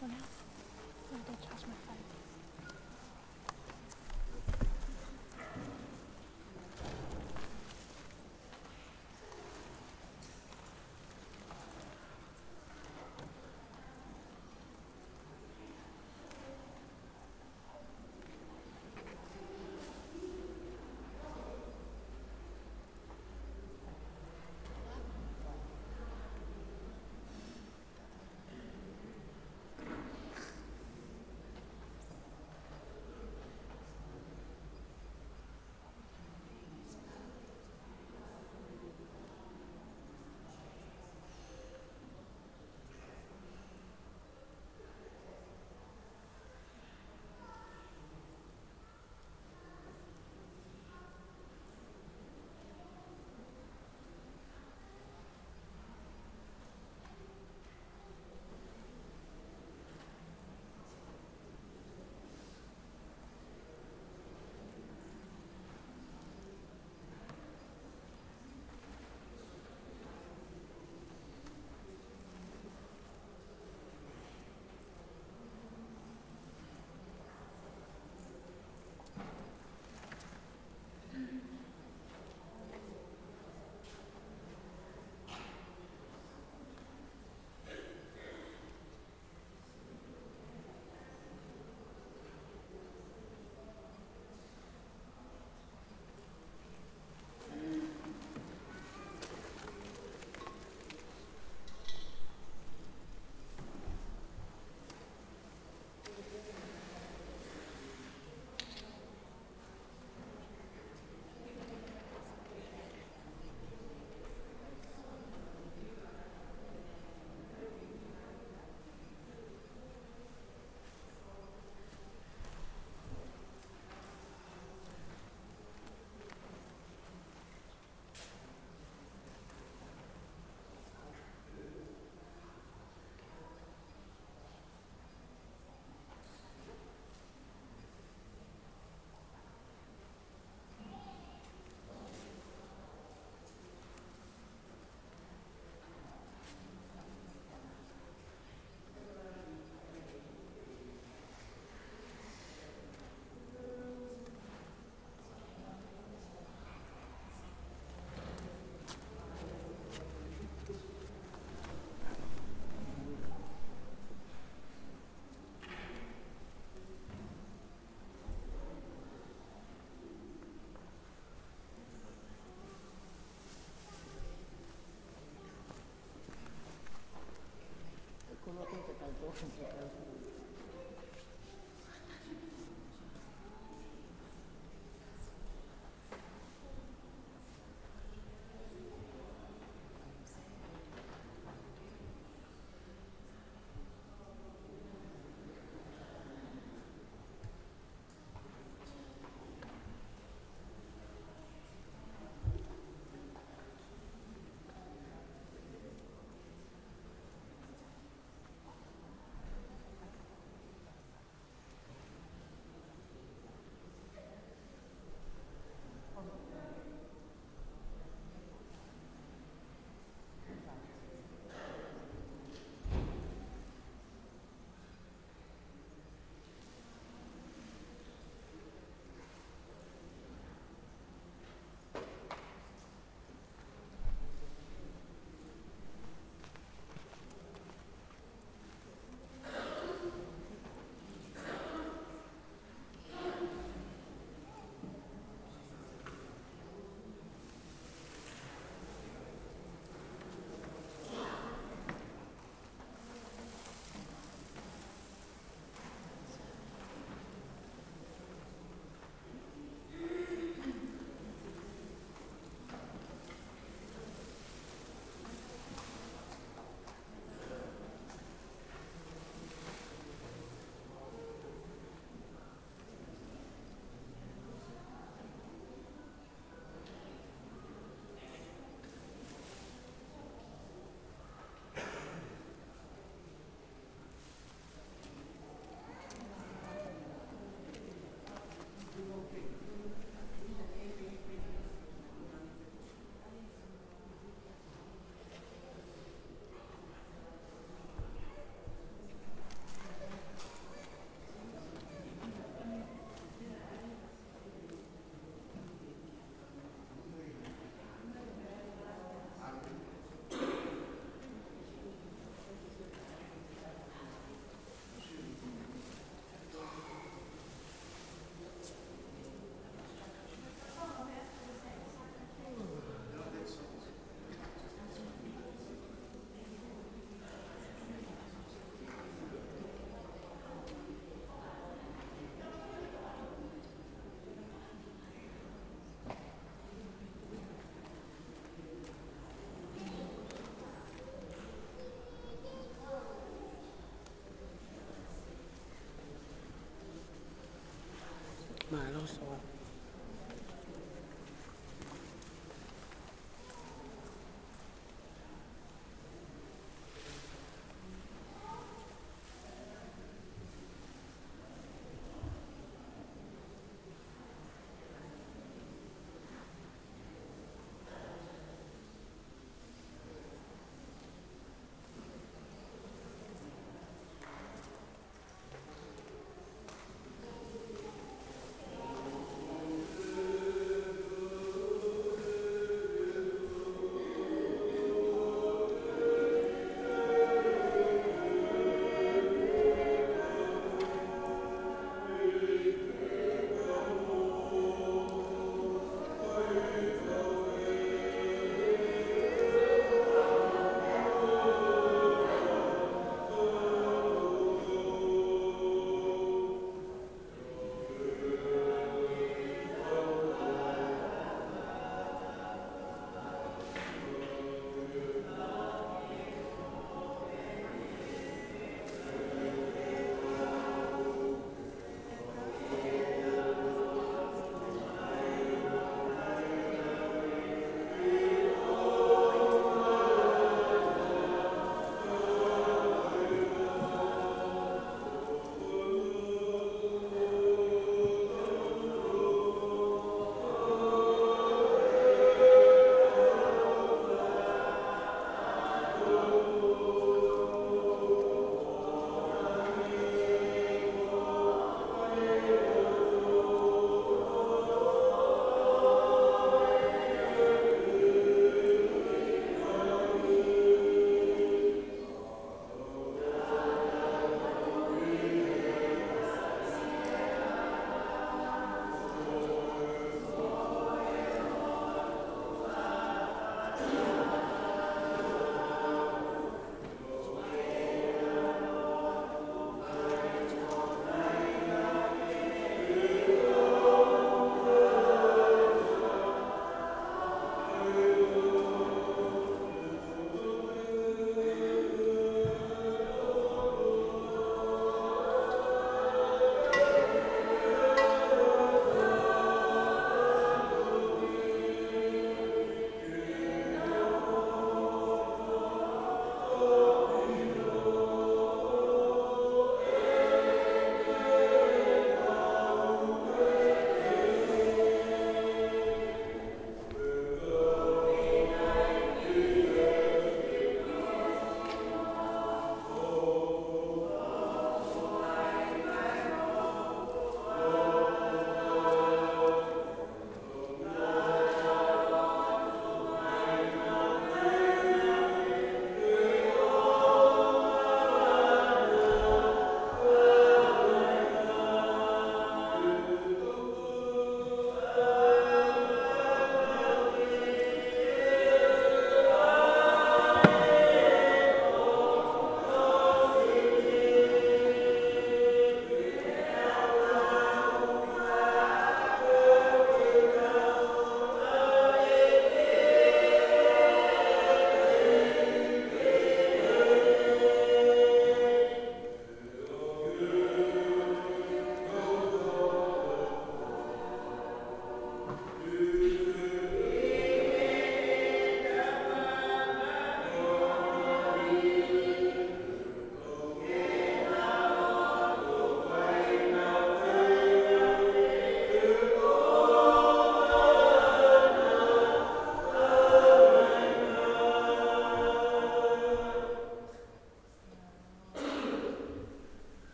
for now. I'm going to charge my phone. lo so.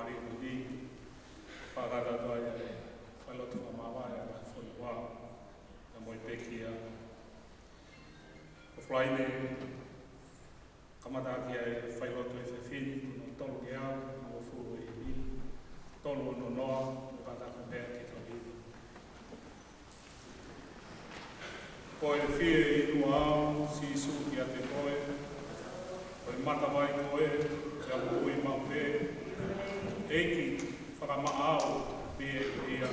mari ni whakata toa ia e whailotu a mawa e a whoi wā na moi pekia. O whaine kamataki e whailotu e whiwhini no tolu ke au no furu e ni tolu no noa no kataka mea ki tau hini. Koe whie i nua au si isu ki a te koe koe mata vai koe kia ui mau pē eiki whakamaau pie ia.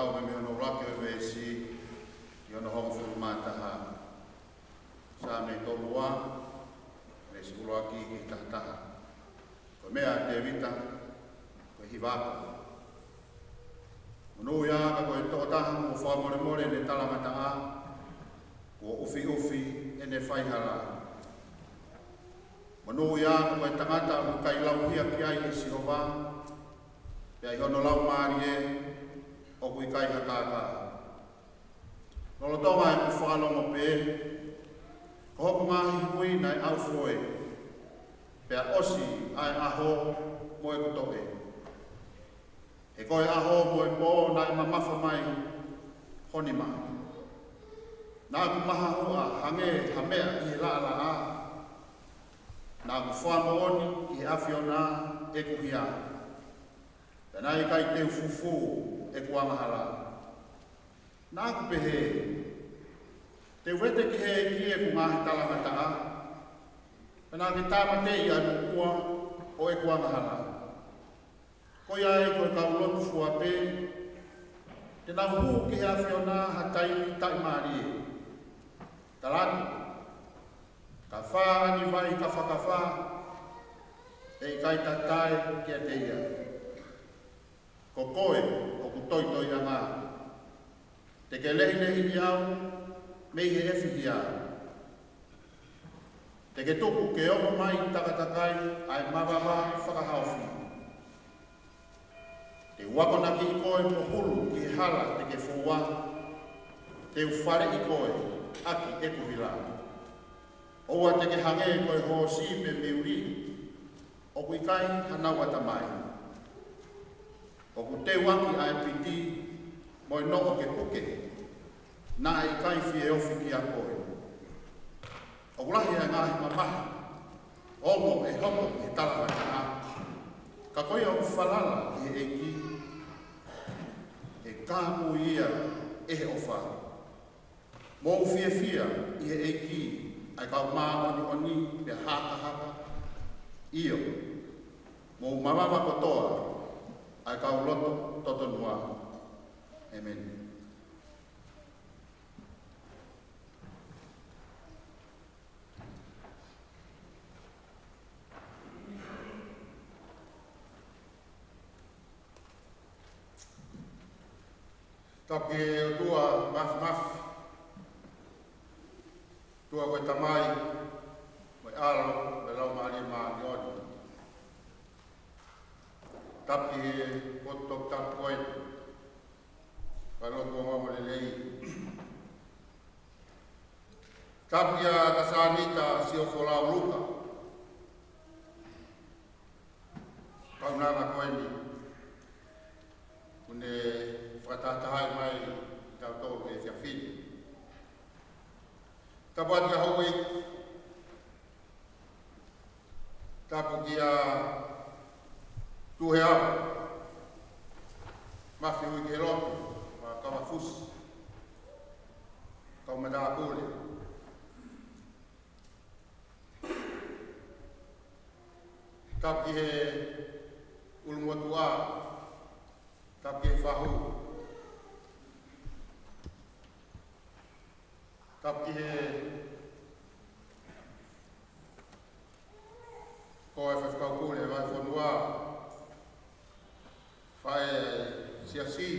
tau me ono lake o vesi i ono hongo whumataha. Sa me tolua, me si uloaki ki tahtaha. Ko mea te vita, ko hivaka. Manu ia ka koe tokotaha mo whamore more ne talamata a, ko ufi e ne whaihara. Manu ia ka koe tangata mo kai lau hia ki ai e siroba, pia i hono lau maari e, o kui kai hakaka. Nolo tonga e ku whakalongo pe, ko hoku ngahi hui nai au foe, pia osi ai aho mo e kutoke. E koe aho mo e pō nai mamafa mai honi mai. Nā ku maha hua hange hamea i la la a. Nā ku whamooni i awhiona e kuhia. Pena i kai te ufufu e kuangahala. Nā ku pehe, te wete ki he ki e ku ngahi talangata a. Pena ki tāmate i anu kua o e kuangahala. Ko ia e koe kau lotu fua pe, te nau huu ki hea whiona hatai tai maari e. Talatu, ka wha ani vai ka whakawha, e i kai tatai ki a te ia. Ko koe o ku toitoi a ngā. Te ke lehi lehi i au, mei he efi hi au. Te ke tuku ke omo mai takatakai ai mawawa whakahauwhi. Te wakona ki i koe mo hulu ki hala te ke fua, te uwhare i koe aki e kuhila. Oua te ke hange koe ho si me miuri, o kui kai hanau atamai. O ku te waki ai piti, mo i noko ke puke, na i kai fie ofi ki a koe. O kulahi a ngahi mamahi, omo e homo e talawata a. Ka koe o whalala i e ki, e kāpu ia e he ofa. Mō fia fia i e ki, ai kau mā oni oni pe haka haka. Io, mō mamawa kotoa, ai kau loto totonua. Amen. Take o tua maf. Tua koe tamai, koe alo, koe lau maari maari oni. Tapi kotok tak koe, kalau tua ngomong lelei. Tapi a kasanita si o folau luka. Kau nana koe ni. Kune whakatahai mai tau tōru e whiawhiri. Tapuat ia hoi, tapu ki a tuhe au, mawhi hui ke lotu, ma kawa fusi, kau madaa kule. Tapu ki he ulumuatua, tapu ki he whahu, tapu he koe whawhikau kule vai whanua, whae siasi.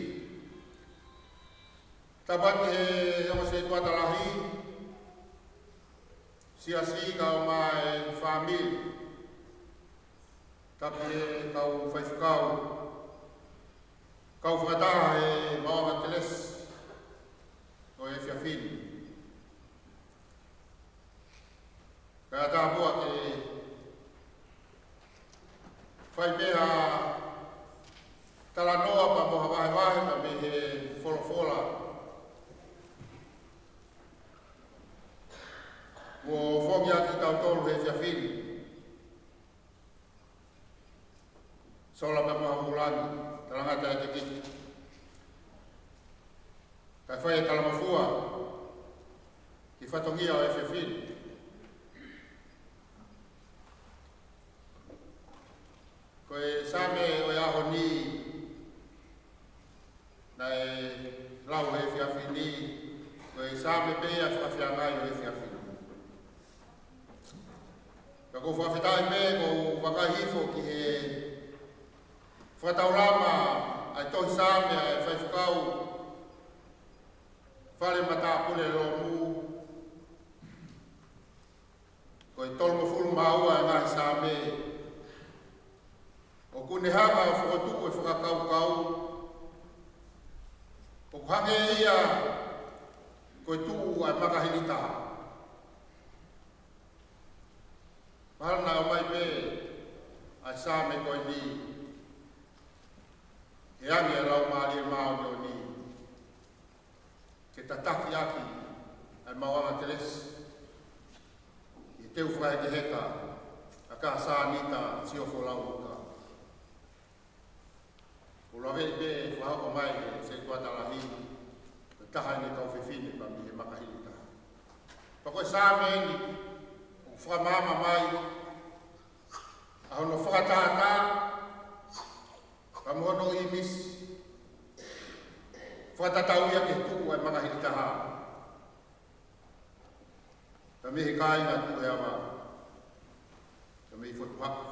Tapu he ama se tuatalahi, siasi kau mai whamiri. Tapu he kau whawhikau, kau whakataha he maonga teles, o e whiawhiri. Kaya tāpua ke whai peha talanoa pa moha wahe pa me he wholofola. Mo whongi ati tau tolu he whiawhiri. Sola pa moha mulani, talangata e te kiti. Kai whai e talamafua, ki whatongia o e whiawhiri. Koe same o e aho ni nai lau e fiafini, koe sa me pea whakawhiangai o e fiafini. Ka ko whawhetai me ko wakahifo ki he whataurama ai tohi same ai whaifukau whare mata pule lo mu ko i tolmo fulu maua e ngahi same o kune hanga o whakotuku e whakakau o kuhange ia ko i tuu ai makahilita Marna o mai me ai same ko i ni e angi e lau maali e mao ni o ni ke tataki aki ai mawanga teles i teu whae ke heka a ka sa nita siofo lau uka o lawe i me whahako mai se tuata lahi e taha ni kau whiwhine pa mi he makahilita pa koe same ni whamama mai a hono whakatata ka mono i misi whakatatau ia ke tuku ai makahilitaha ka mihi kāinga tu e awa ka mihi whatuhaku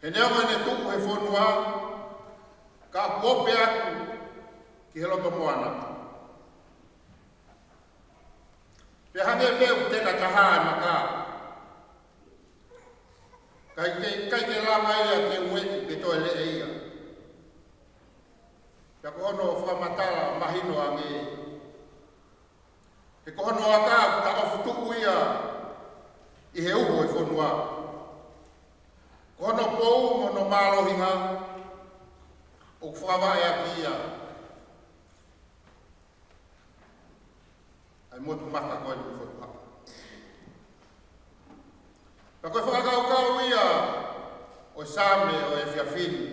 he neonga ne tuku he whonua ka kope aku ki he loto moana Pe hange peu teka taha e maka. Kai ke lama ia ke ueti pe toe le ia. Ka kono whamatala mahino ange. He kono aka ta ofutuku ia i he uho e whonua. Kono pou mono mālohinga o whawai aki ia. Ai motu maka koe ni whakapaka. Ka koe whakakau ia o same o e whiawhini.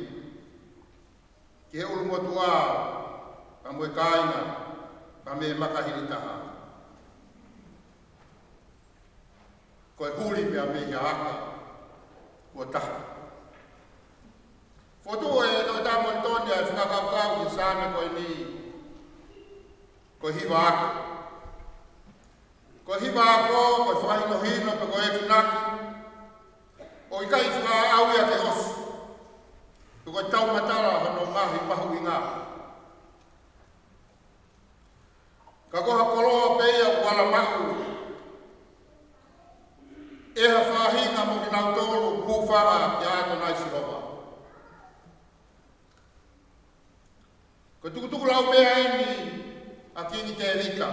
Ki he ulu motu a, ka mue kāinga, ka me makahiri taha. Koe huli mea me hia aka, kua taha. Fotu e toi tāmo toni ai whakakau ki same koe ni, koe hiwa aka. Ko hiwa ako, ko whahino hino, pe ko e tunaki. O i kai wha au ia te osu. Pe ko tau matara hono mahi pahu i ngā. Ka koha koloa pe ia kuala maku. Eha whahinga mo ki nau tolu kuwhaha ki ato nai sihowa. Ko tukutuku lau mea eni a kini te rika.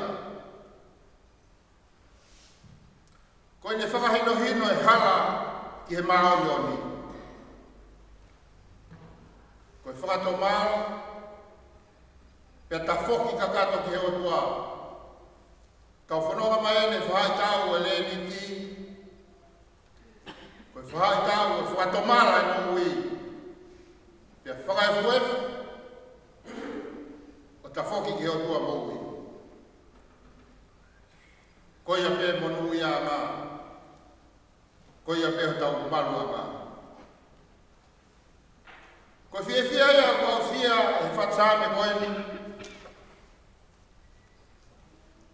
Koe ne whakahino hino e hala ki he maori oni. Koe whakato mao, pia ta whoki kakato ki he otua. Kau whanonga mai ene whahai tau e le niti. Koe whahai tau e whakato mara e nui. Pia whakai fuefu, o ta whoki ki he otua moui. Koe a pe monu ia maa. Ko ia pe tau malu ama. Ko fia ia ko fia e fatsame ko ni.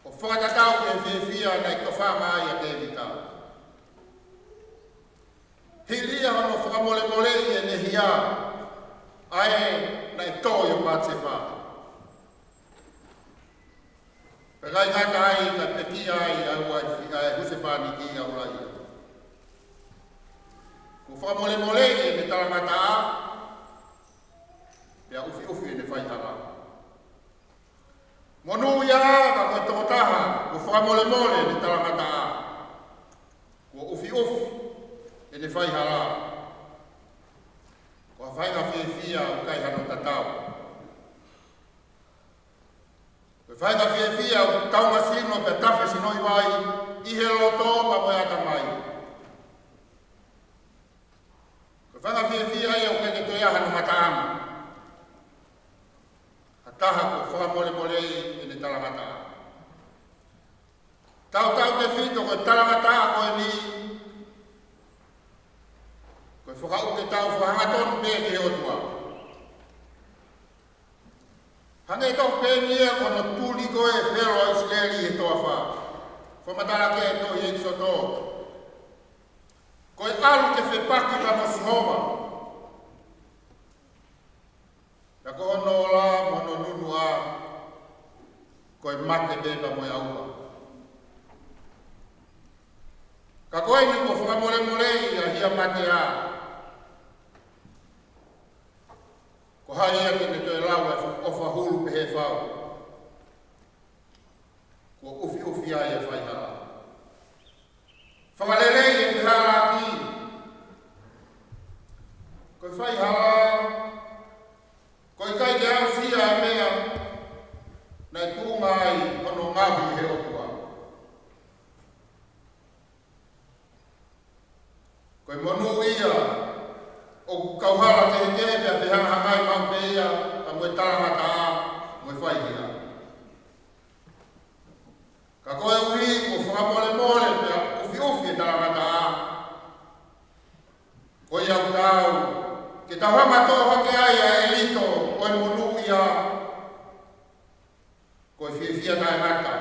O fata tau ke fia na ko fa mai ia te vita. Hilia no fa mole e ne hia. Ai na to yo patsepa. Pegai ngata ai ka pekia ai au ai husepani ki au lai. Ko whamole e ne taramata a, pia ufi e ne whaihara. Monu ia ka koe tokotaha, ko whamole e ne taramata a, ko ufi e ne whaihara. Ko whainga whia o kai hano tatau. Ko whainga whia o taunga sino pe tafe sinoi vai, i he loto pa moe ata mai. Whanga whiawhia ia o kene toi aha no mataama. Hataha ko whakamole e ne talamata. Tau te whito ko talamata ko e ni. Ko whakau te tau whahangaton pe ke otua. penia kono tuli koe whero Israeli e toa wha. Whamatara ke e toi e soto. Koe alu ke whepaki pa mo Sihova. Ka ko ono la mono nunu a koe mate beba mo e aupa. Ka koe ni ko whakamole mole i a hia mate a. Ko hai ia ki ne toi lau e ofa hulu pe he whau. Ko ufi ai e whai hala. Whakalelei e te hala ki. Ko whai hala. Ko i kai te au sia e mea. Nei tūnga ai ono ngahi he otua. Ko i monu ia. O kauhala te he pia te hanga ngai mau pe ia, a mwe tarangata a, mwe whaihia. Ka koe uri, ko whakamole mole pia, ufi e tarangata a. Ko i au tau, ke tawhama tō hake ai a elito, koe munu ia. Ko i whiawhia tai ngata.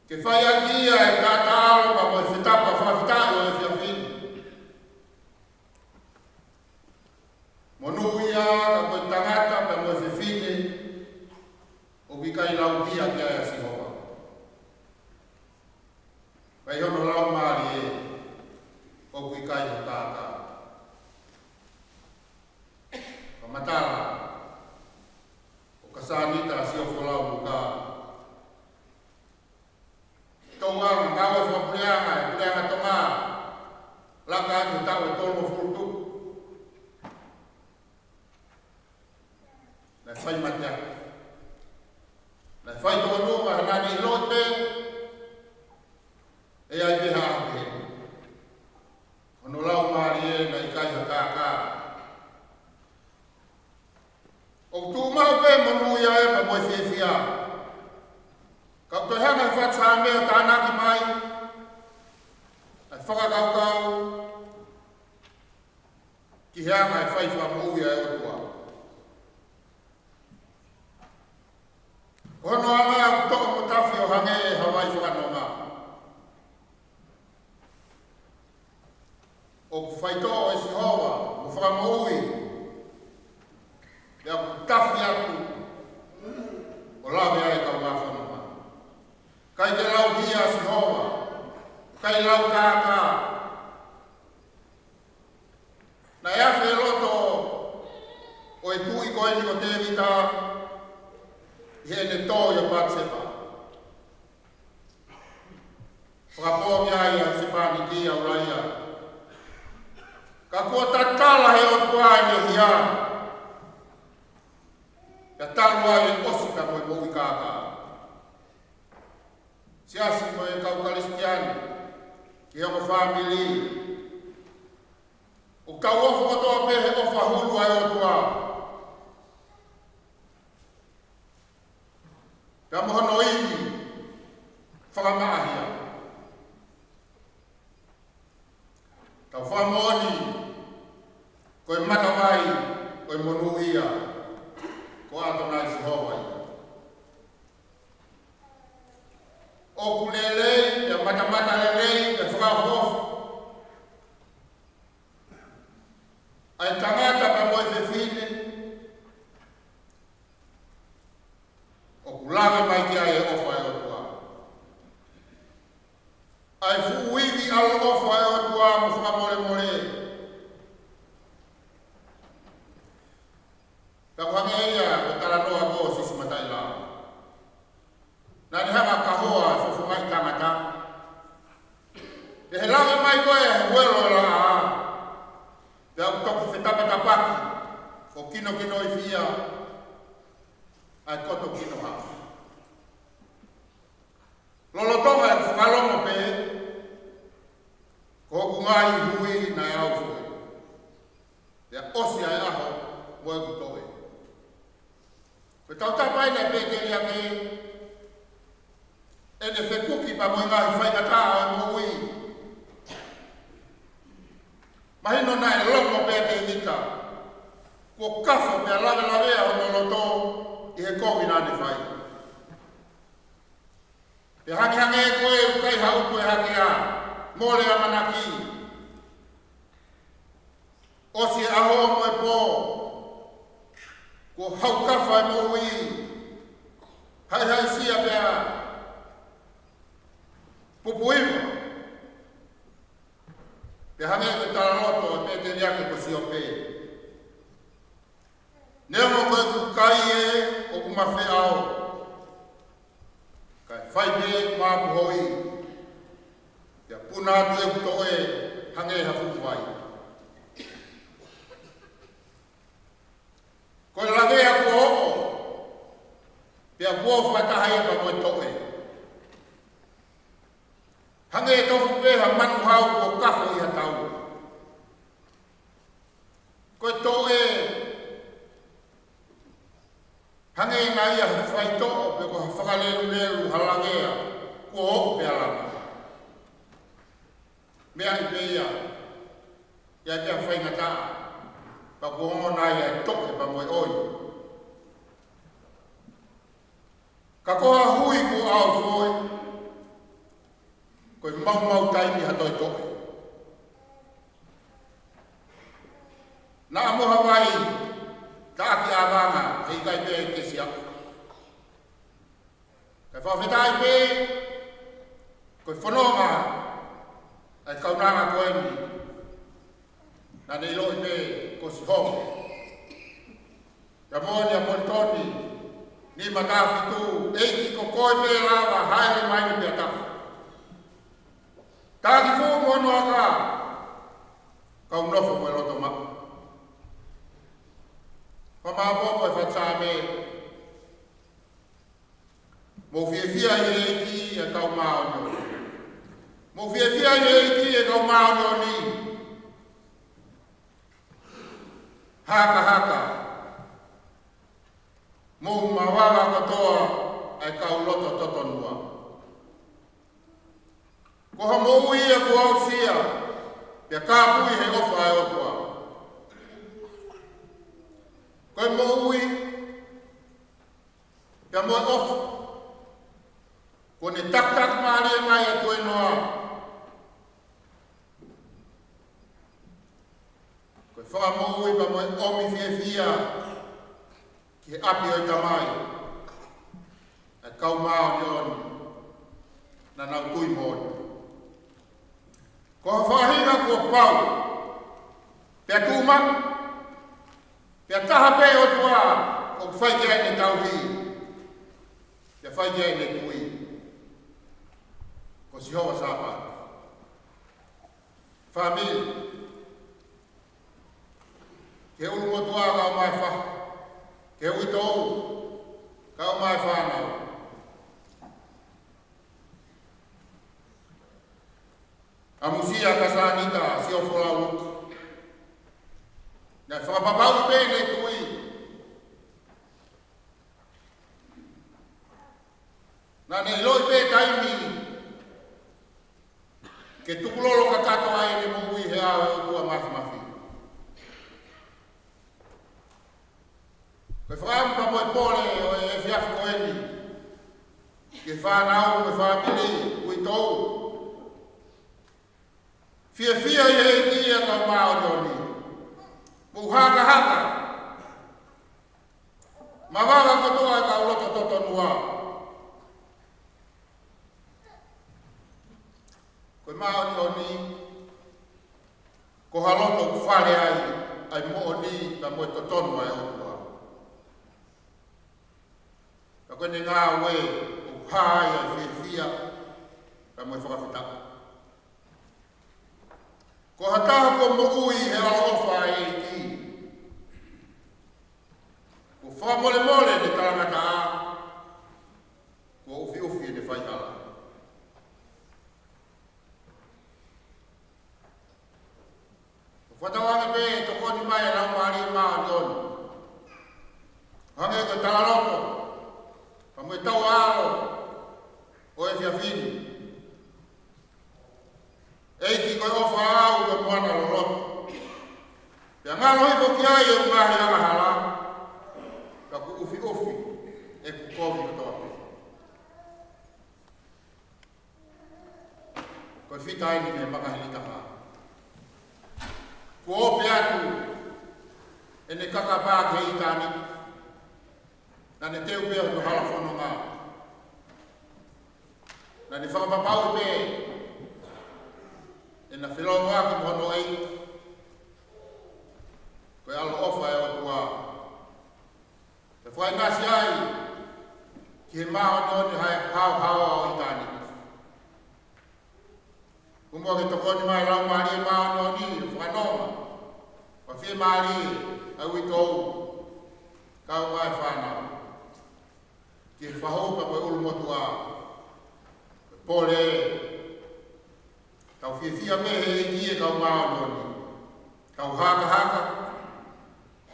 Ke whai aki ia e tata alo, pa mwe whetapa whawhitaro e whiawhini. Monuia, ka koe tangata, pa moe whiwhine, o wikai lau dia ki aia Sihova. Pai hono lau maari e, o wikai ho tātā. Ka matara, o kasanita si o wholau muka. Tōngang, kawe whapureanga, e pureanga tonga, laka atu tau e tōno furtu. Nai whai matea. Nai whai tō nunga hanani lote, e ai peha ape. Hono lau maari e nai kaiha kākā. O tū mau pe monu ia e pa moe whiwhia. Kau toi hanga whatsa mea tānaki mai, ai whakakaukau, ki hanga e whai whamu ia e otua. Hono anga ku toko mutafi o hange e Hawaii whakanonga. O ku whaito e Sihova, o whakamoui. Ia ku tafi aku. O lawe ai kau ngā whanonga. Kai te lau hia Sihova. Kai lau kākā. Na ea whe loto o e tui koe ni o te vita. He ne tōia pātsepa. Whakapōmi ai a sepani ki au raia. Ka kua tatala he o tuai me hia. Ka taru ai e osika mo e movi kākā. Siasi mo e kau kalistiani. Ki heo whamili. O kau ofu kotoa pe he ofa hulu ai o tuai. Ka mohono iwi, whakamahia. Tau whamoni, koe matawai, koe monuia, ko atonai Sihova ia. O kulelei, ya matamata lelei, ya whakahofu. Ai tangata pa moe whiwhine, Lawe mai ki ai e ofa e otua. Ai fuiwi al ofa e otua mo whakamore more. Ka kuhange ia o tala noa ko sisi matai la. Nani hanga kahoa e whawhungai tangata. E he lawe mai koe e huelo e la a. Te au toku whetapa tapaki. O kino i whia. Ai koto kino hao. Lolotonga e whakalomo pe, ko hoku ngai hui na e au fue. Te osi ai aho, mo e kutoe. Pe tau tapai na pe te lia ke, e ne whekuki pa mo i ngai whainata o mo hui. Mahino na e longo pe te hita, ko kafo pe lawe o loloto, i he kowi nane whai. Te hangi e koe ukai hau koe hake a, mole a manaki. Osi aho mo e po, ko hau kafa e mo ui, hai sia pea, pupuima. Te hangi e tala loto e te niake ko si o pe. Nea mo koe kukai e o kumawhi ao. Kai whai me maapu hoi. Ia puna atu e kuto e hange hafu wai. Koe lawea ko hoko. Pea kua whataha e pa moe toke. Hange e tofu peha manu hau ko kafo i hatau. Koe toke hange e ngai a whai toko pe ko whakalelu halangea ko hoko pe alama. Mea i peia, ia pia whai ngata, pa ko hongo nai a toke pa moe oi. Ka koha hui ko au foi, koe mau taimi hatoi toke. Na amoha wai, ka aki a wanga, hei kai pia i te siaku. Kai whawhetai pe, koe whanonga, ai kaunanga koe ni, na nei loi pe, ko si hongo. Ia moni a montoni, ni matafi tu, eiki ko koe pe lava, haere mai ni pe atafu. Tāki fō mono aka, kau nofo koe loto mako. Whamāpopo e whatsāme, mō whiawhia i eiki e kau māo ni. Mō whiawhia i eiki e kau māo ni. Haka. Mō mawara katoa e kau loto totonua. Koha mō ia ko au sia, pia kāpui he ofa e otua. Koe mō ui, pia mō ofa. Ko ne tak maari e mai e koe noa. Koe whaka mō ui pa mō omi whiawhia ki he api o i tamai. E kau māo ni oni, na nau tui mōni. Ko whahinga kua pau, pia tūma, pia taha pe o tua, o whaikia ne tauhi, pia whaikia ne tui, ko si hoa sāpa. Whamil, ke ulu mo tua ka o mai wha, ke ui tōu, ka o mai whanau. A musia ka sānita si o wholau uku. Nā whakapapau pēne tui. Nā ne loi pē taimi. Ke tukulolo ka katoa e ne mungui he ao e o tua mafi. Koe whaampa moe pole o e whiafu koeni. Ke whanau me whamili ui tōu. Fia i heiti ia ka māo noni. Mu haka. Mawara kotoa ka uloto totonua. Koe māo noni. Ko haloto kufale ai mooni ka moe totonua e otua. Ka koe ne ngā ue upai ai fia ka moe whakawhitaka. Ko hataha ko mo ui he alofa e ki. Ko whamole ne tarangata a. Ko ufi ne whaihala. Ko whatawanga pe toko ni mai lau maari maa ni onu. Hange ko talaroto. Pa mui tau aro. O e whiawhini. Eiki koe ofa au e moana loloto. Pea ngā lohi ko ki ai e ungahi anga hala. Ka ku ufi. whika e ni me makahilika ha. Ko ope atu e ne kakapā ke i tāni. Na ne teu pēo to hala whono ngā. Na ne whakapapau pē e na whilau ngā ki mohono ei. Koe alo ofa e o tua. E whai ngasi ai ki he maho ni hai hao au i tāni. Kumua ke tokoni mai lau maari e maho ni whanonga. Wa whie maari au i tou. Kau mai whanau. Ki whahopa koe ulu motu a. Pole kau whiawhia mehe e ki e kau maho ni. Kau haka.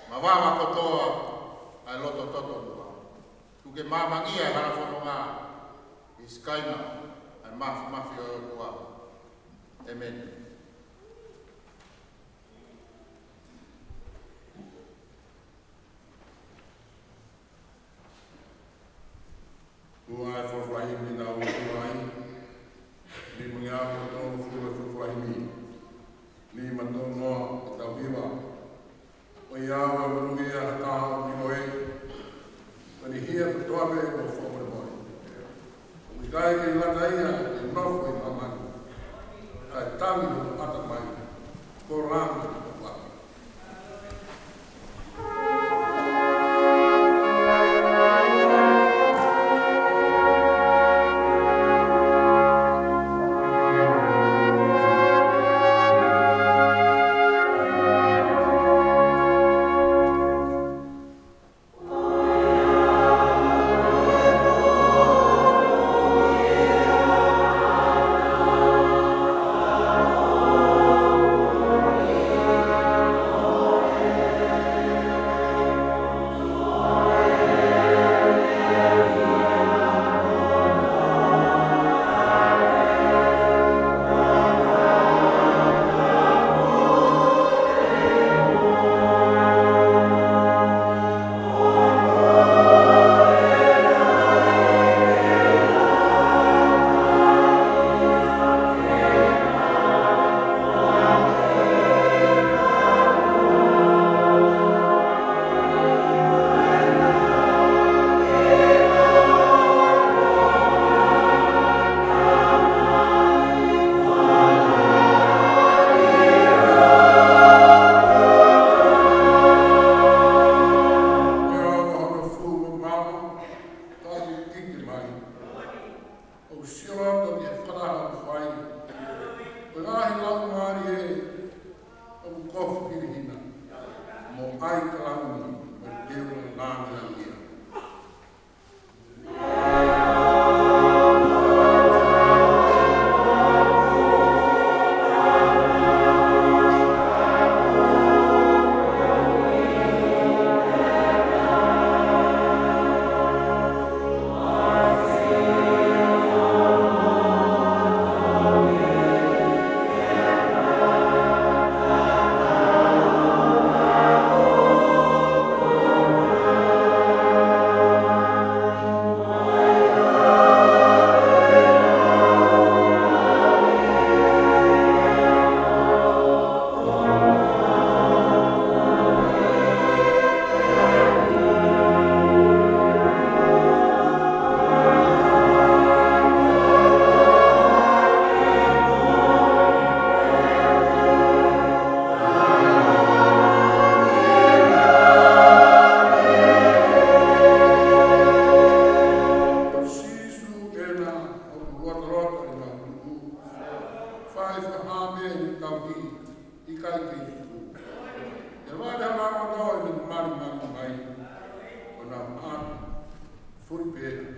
Ma wawa kotoa ai loto toto nua. Tuke mamangia e hara whono ngā. I skaina ai mafi o nua. Amen. Ua e whawhahimi nā uai, ni mga apu tōnu fua e whawhahimi, ni matongoa e tau hiwa. O i awa marungi a hataha o ni oe, o ni hia patoabe e o whawhare moi. O i kai ki lata ia e nofu i mamani, kai tangi o ata mai, ko rangi o waki.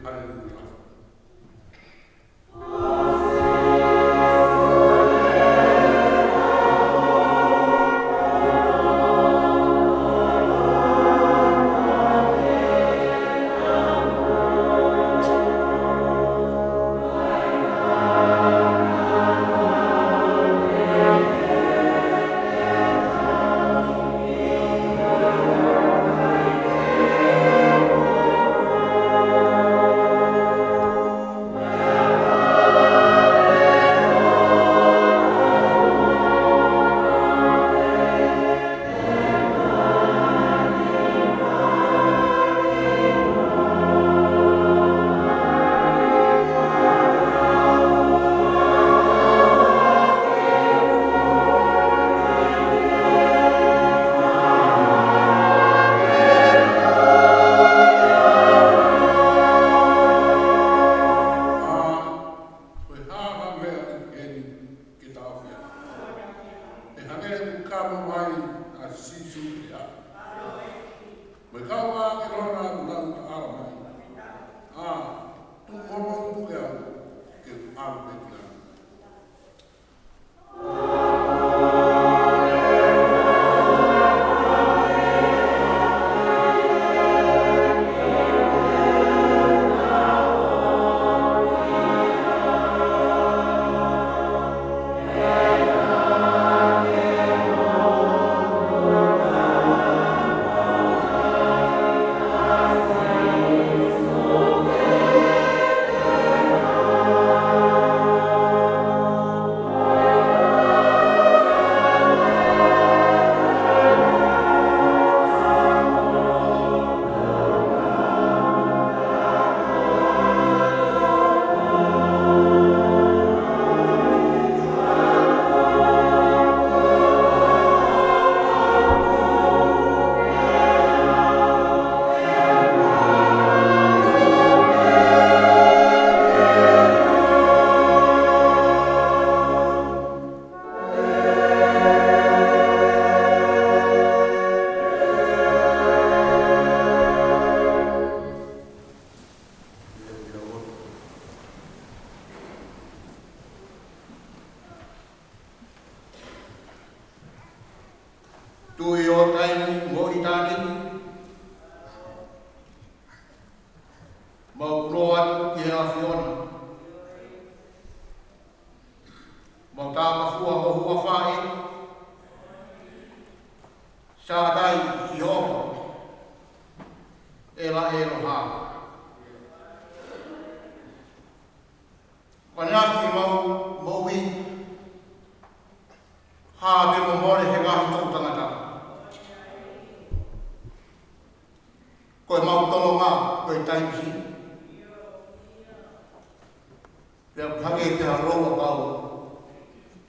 Hallelujah. Mau kuroa ki a Fiona. Mau tā mafua o hua whae. Sādai ki hopa. Ela e roha. Whanaki mau i. Hā me mo more he ngahi tau tangata. Koe mau tolo ngā, koe taimsi. Pea kuhange te haroa kau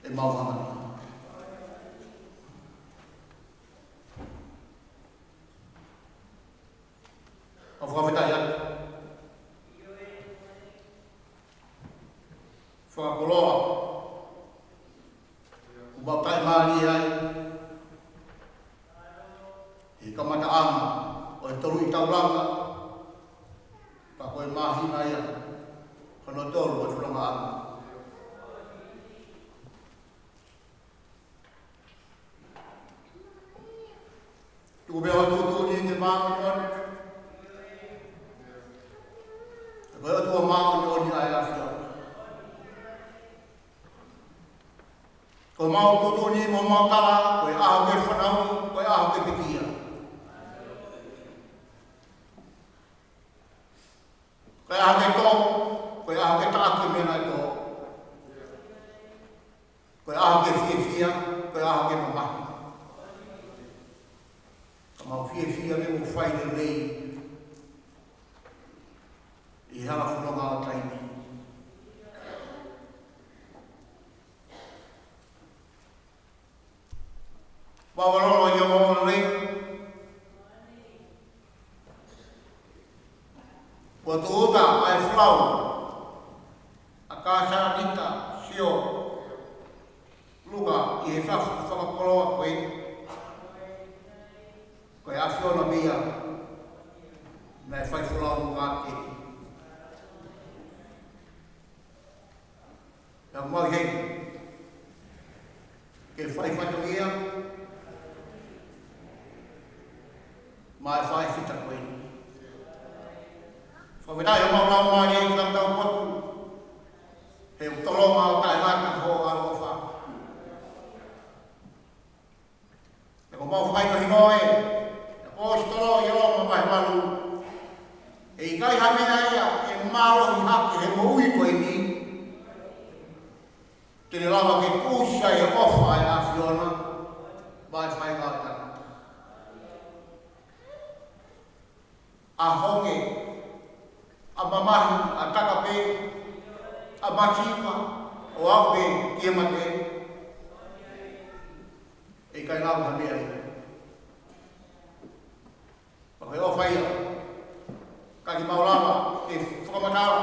e mau hamani. A whakawhetai atu. Whakakoloa. Ubau tai maari ai. He kamata ama. O e toru i tauranga. Pa koe mahina ia. Kono toru o e whuranga ama. Tuku mea o tutu ni te maa kone. Koe o tua maa ni oni ai afia. Koe maa tutu ni mo maa tala. Koe aho ke whanau. Koe aho ke pikia. Koe aho ke tō. Koe aho ke taaki mena i tō. Koe aho ke fia. Koe aho ke mamahi. Mau fia me mo whai le rei. I hana whanonga o taimi. Wawarolo i o mo rei. Kua tuuta ai whlau. A kāsa rita sio. Luka i he whakakoloa koe. Koe a Fiona mia, nei whai whulau ngā ke. Nā mau hei, ke whai whatongia, mai whai whita koe. Whawhetai o mau rau maari e ki tau potu, he utolonga o tai haka ho aro wha. E ko mau whai no hinoe, o stolo i o mai malu. E i kai hamena ia, e malo i hake he moui koe ni. Tene lava ke kūsia e ofa e a Fiona, mai whai ngātana. A honge, a mamahi, a takape, a machipa, o aupe, kia mate. E kai ngāu hamea ia. Pakai o whaia, kaki maulama, e whakamatara,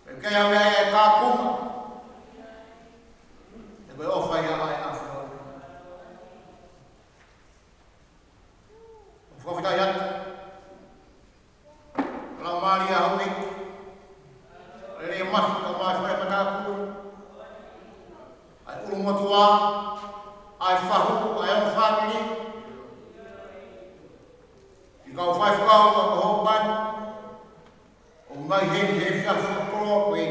e kei a mea e kā kuma. E koe o whaia ai a whio. O whakawhitai atu. Lau maari a haui. E rea mahi ka mai whaia matākua. Ai uru motua, ai whahu, ai amu whākiri. I kau whai whakau ka hau pai. O mai hei he whia whakakoloa koe.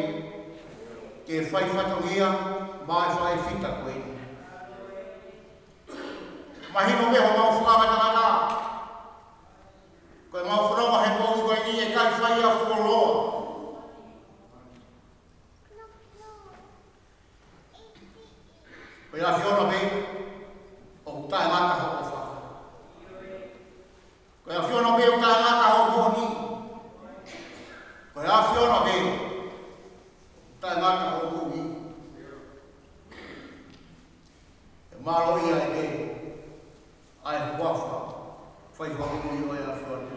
Ke whai whatongia, mai whai whita koe. Mahino meho mau whakamatangata. Koe mau whanonga he pōi koe ni e kai whai a whakoloa. Koe a Fiona me, o tai ngata hau wha. Koe a Fiona me o tai ngata hau mōni. Koe a Fiona me, tai ngata hau mōni. E malo ia e me, ai huafa, whai whakumui o e a Fiona.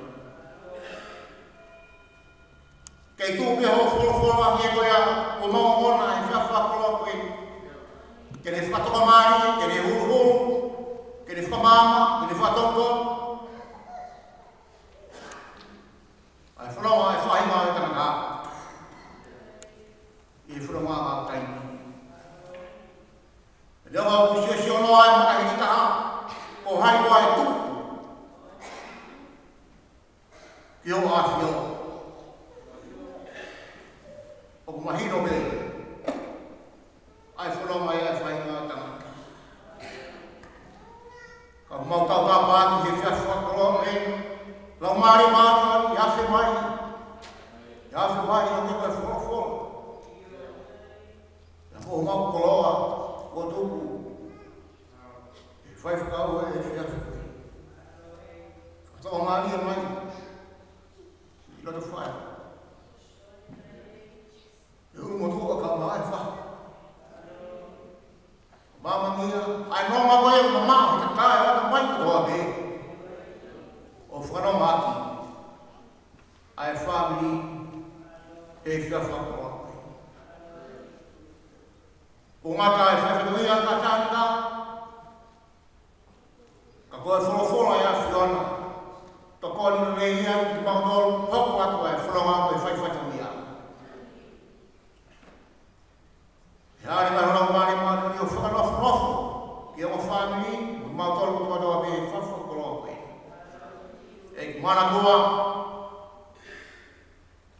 Kei tū me ho wholo ahi e koe a o mau ona e whakoloa koe. Ke ne whakatoka maari, ke ne huru, ke ne whakamama, ke ne whakatoko. Ai whanonga e whahinga e tanaka. I whanonga a taimi. E lewa o kusio noa e makahi ki taha, ko hai noa e tuku. Ki o a whio. mahino me. Ai whanonga e whai ngā tangata. Ka mau tau tā pāti he whia whakaro e. Lau maari mātua i awhi mai. I awhi mai i ake kai whoroforo. Ia ko mau koloa o tuku. E whai whakaro e whia whakaro. Whakatawa maari e mai. I rata whai. E uru motua ka mai whai. Mama mia, ai no ma koe o mama, ka tae o mai ko ave. O whano maki. Ai family e whia whakoroa. Ko ngata e whawhinuia ka tāna. Ka koe whoroforo e a whiona. Toko ni rei ia ki maunoro, hoko atu e whanonga koe whaiwhatamuia. Hāre mai hona umare māre ni o whakanofo ki o family, o mautoro ko toa me whawhakoroa koe. E ki mana kua,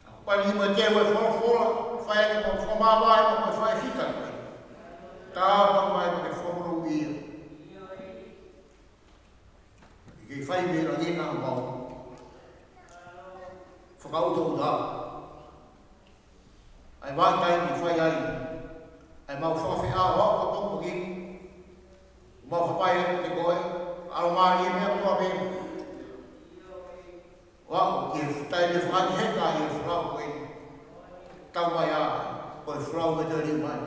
a pari ima te ue whorofora, whae ko whamawai ko mai whae hita koe. Tā pa mai ko te whamuru ia. Ki whai me rangina mau. Whakauto uta. Ai wātai ki whai ai. Ai mau whawhi a wako tōku ki. Mau whapai e te koe. Aro maari e mea kua me. Wako ki tai me whakani heka i e whrau koe. Tau mai a koe whrau me te riu mai.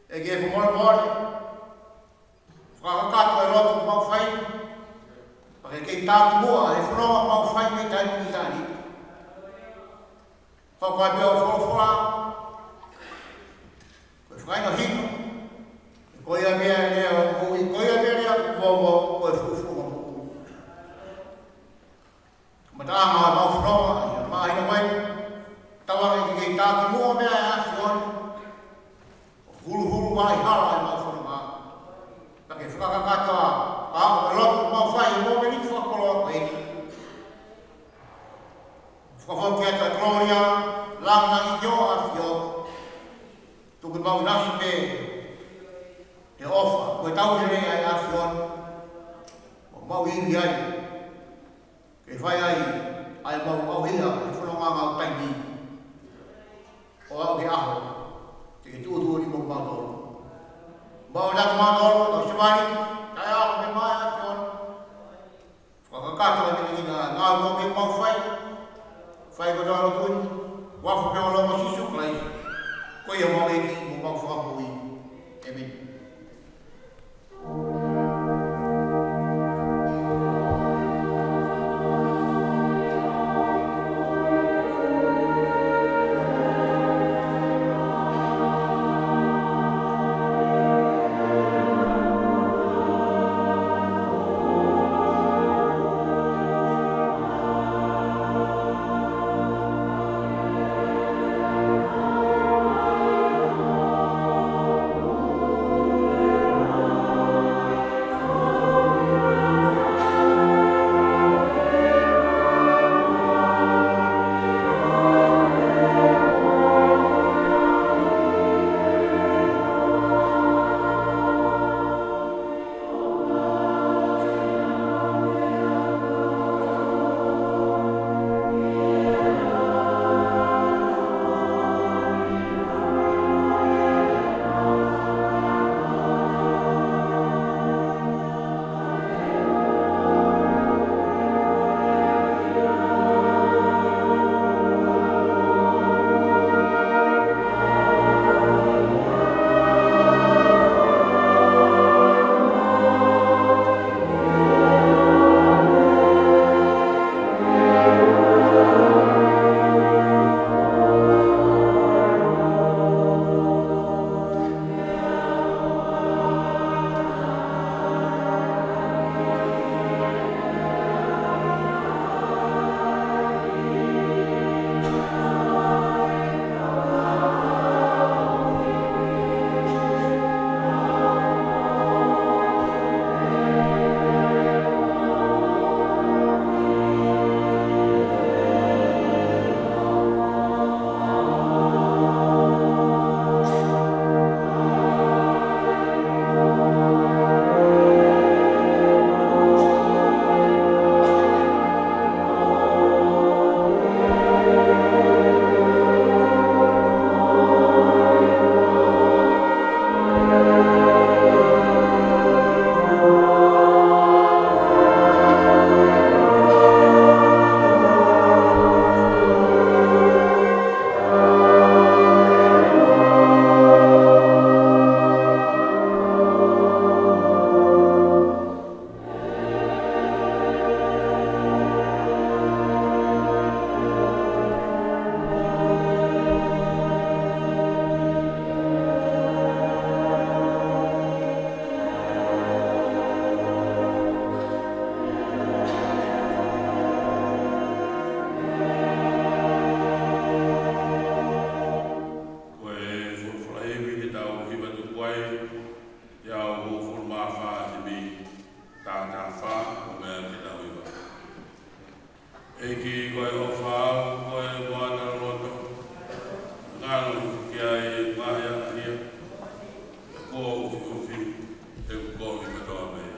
E ki e whamora mōre. Whakakato e roto mau whai. Pake kei tāki mua e whanonga mau whai me tai mi tāni. Whakai pia o whorofora. Whaino hino, koe a mea lea o kui, koe a mea lea kumomo, koe whuwhunga muku. Matanga a mau whanonga, ia mahina mai, tawara i kei tāki mua mea e asi on, huru mai hara e mau whanonga. Pake whakakatoa, a o e lotu mau whai e mō meni whakoloa koe. Whakafoki ata Gloria, langa i kio asi o, tuku mau nasi me te ofa, koe tau te rea e awhion, o mau iri ai, ke whai ai mau hia, e whanonga ngau taingi, o au ke aho, te ke tuutua ni mau mātoro. Mau natu mātoro, tau siwari, tai aho me mai awhion, whakakato e te ngā ngau me mau whai ko taro tui, wafu pe o loma sisu klai, koe a mau eki, mo mau whakapui. Amen. Thank Eki koe o whao, koe moana roto. Ngalo ki ai mahia ahia. Ko ufi ufi, e ko i katoa mei.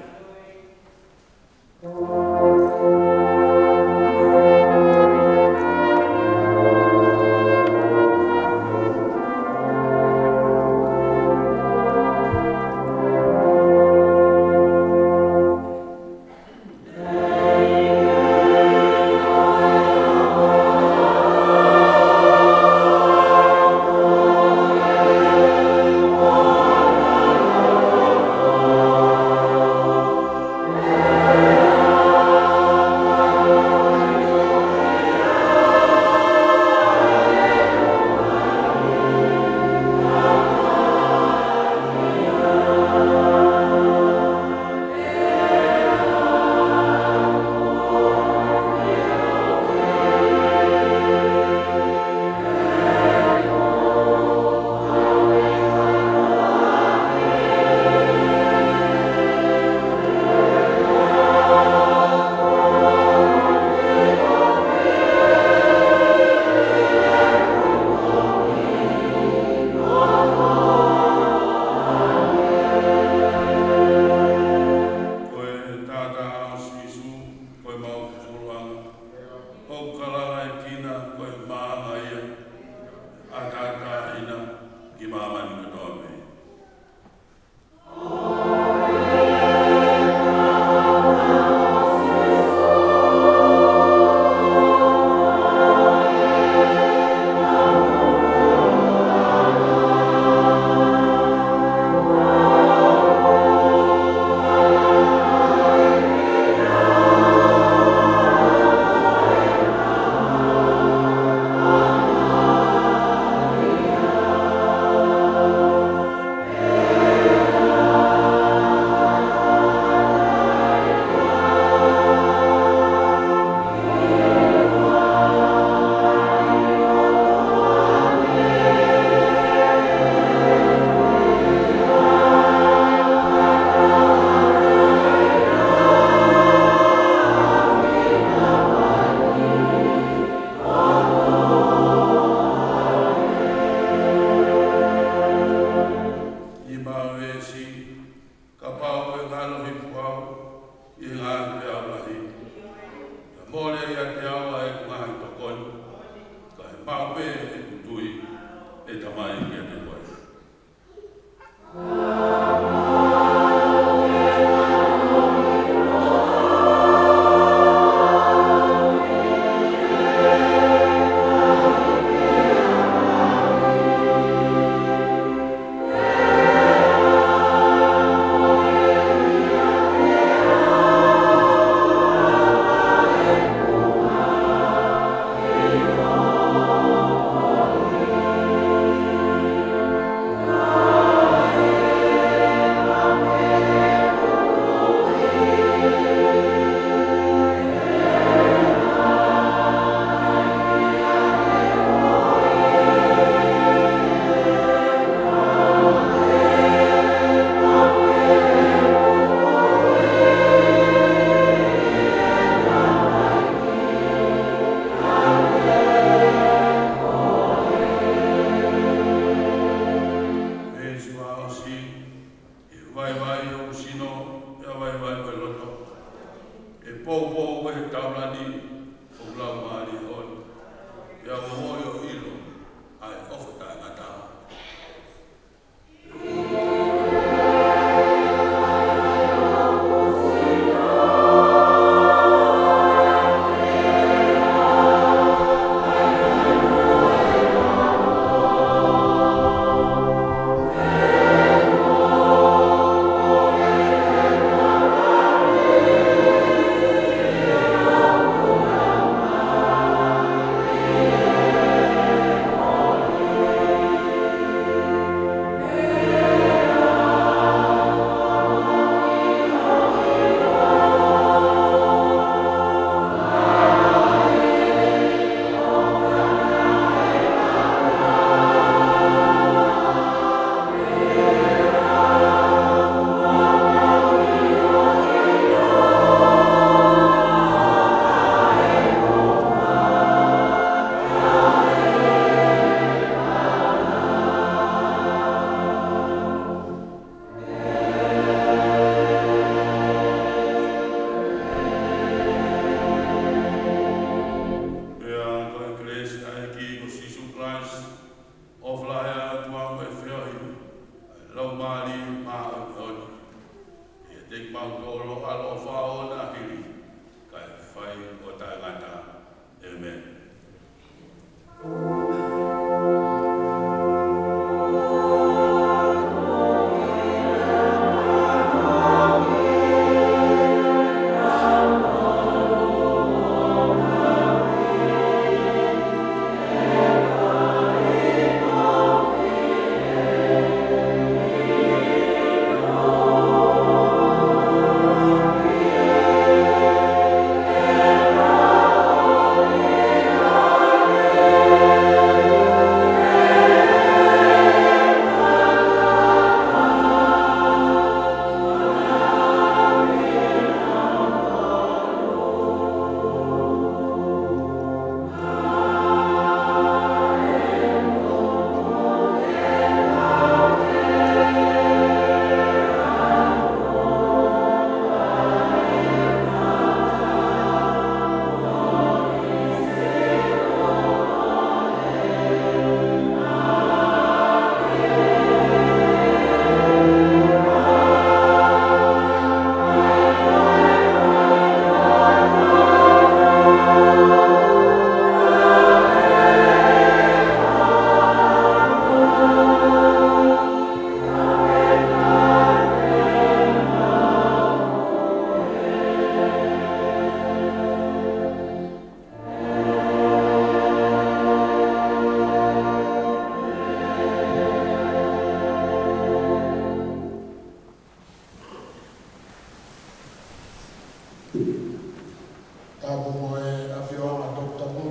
mo e a fio a dokta mo.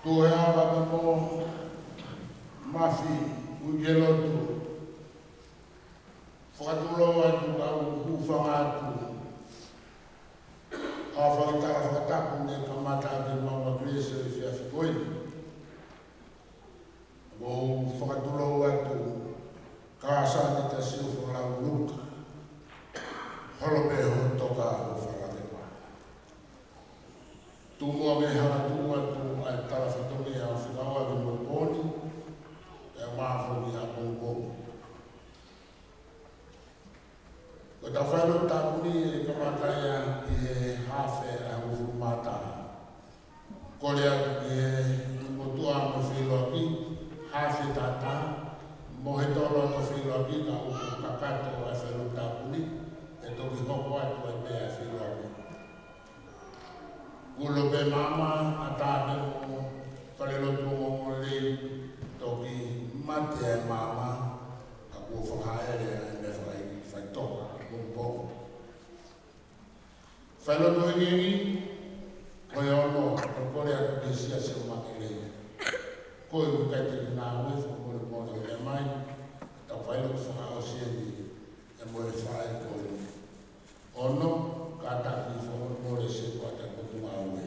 Tu e a mo mafi ugelo tu. Whakatulo atu ka uwhanga atu. A whakatara whakatapu ne ka mata ake maua gresa i whiawhi koini. O whakatulo atu ka asane ta siu whanau luka. Holo me ho toka o whanake pa. Tu mua me hana tu atu ai tara whatoni a whikaua ki mo poni. E maafoni a bongo. Ko ta whaero tāpuni e kamataia i he hawhe a uru mata. Kore atu ki he motua mo whiloa ki, hawhe tata, mo he tolo to whiloa ki ka uku kakato a whaero tāpuni, e toki hoko atu e mea whiloa ki. Kulo pe mama a tāpe mo whalero tuongo mo rei, toki mate e mama, ka kua whakaere e me whai toka. Whaelo toi nini, koe ono, o kore atu ke sia se o makere. Koe ukai te ngā ue, whakore mōre e mai, ta whaelo whaka o sia ni, e moe whae koe. Ono, ka taki whakore mōre se kua te kutu ngā ue.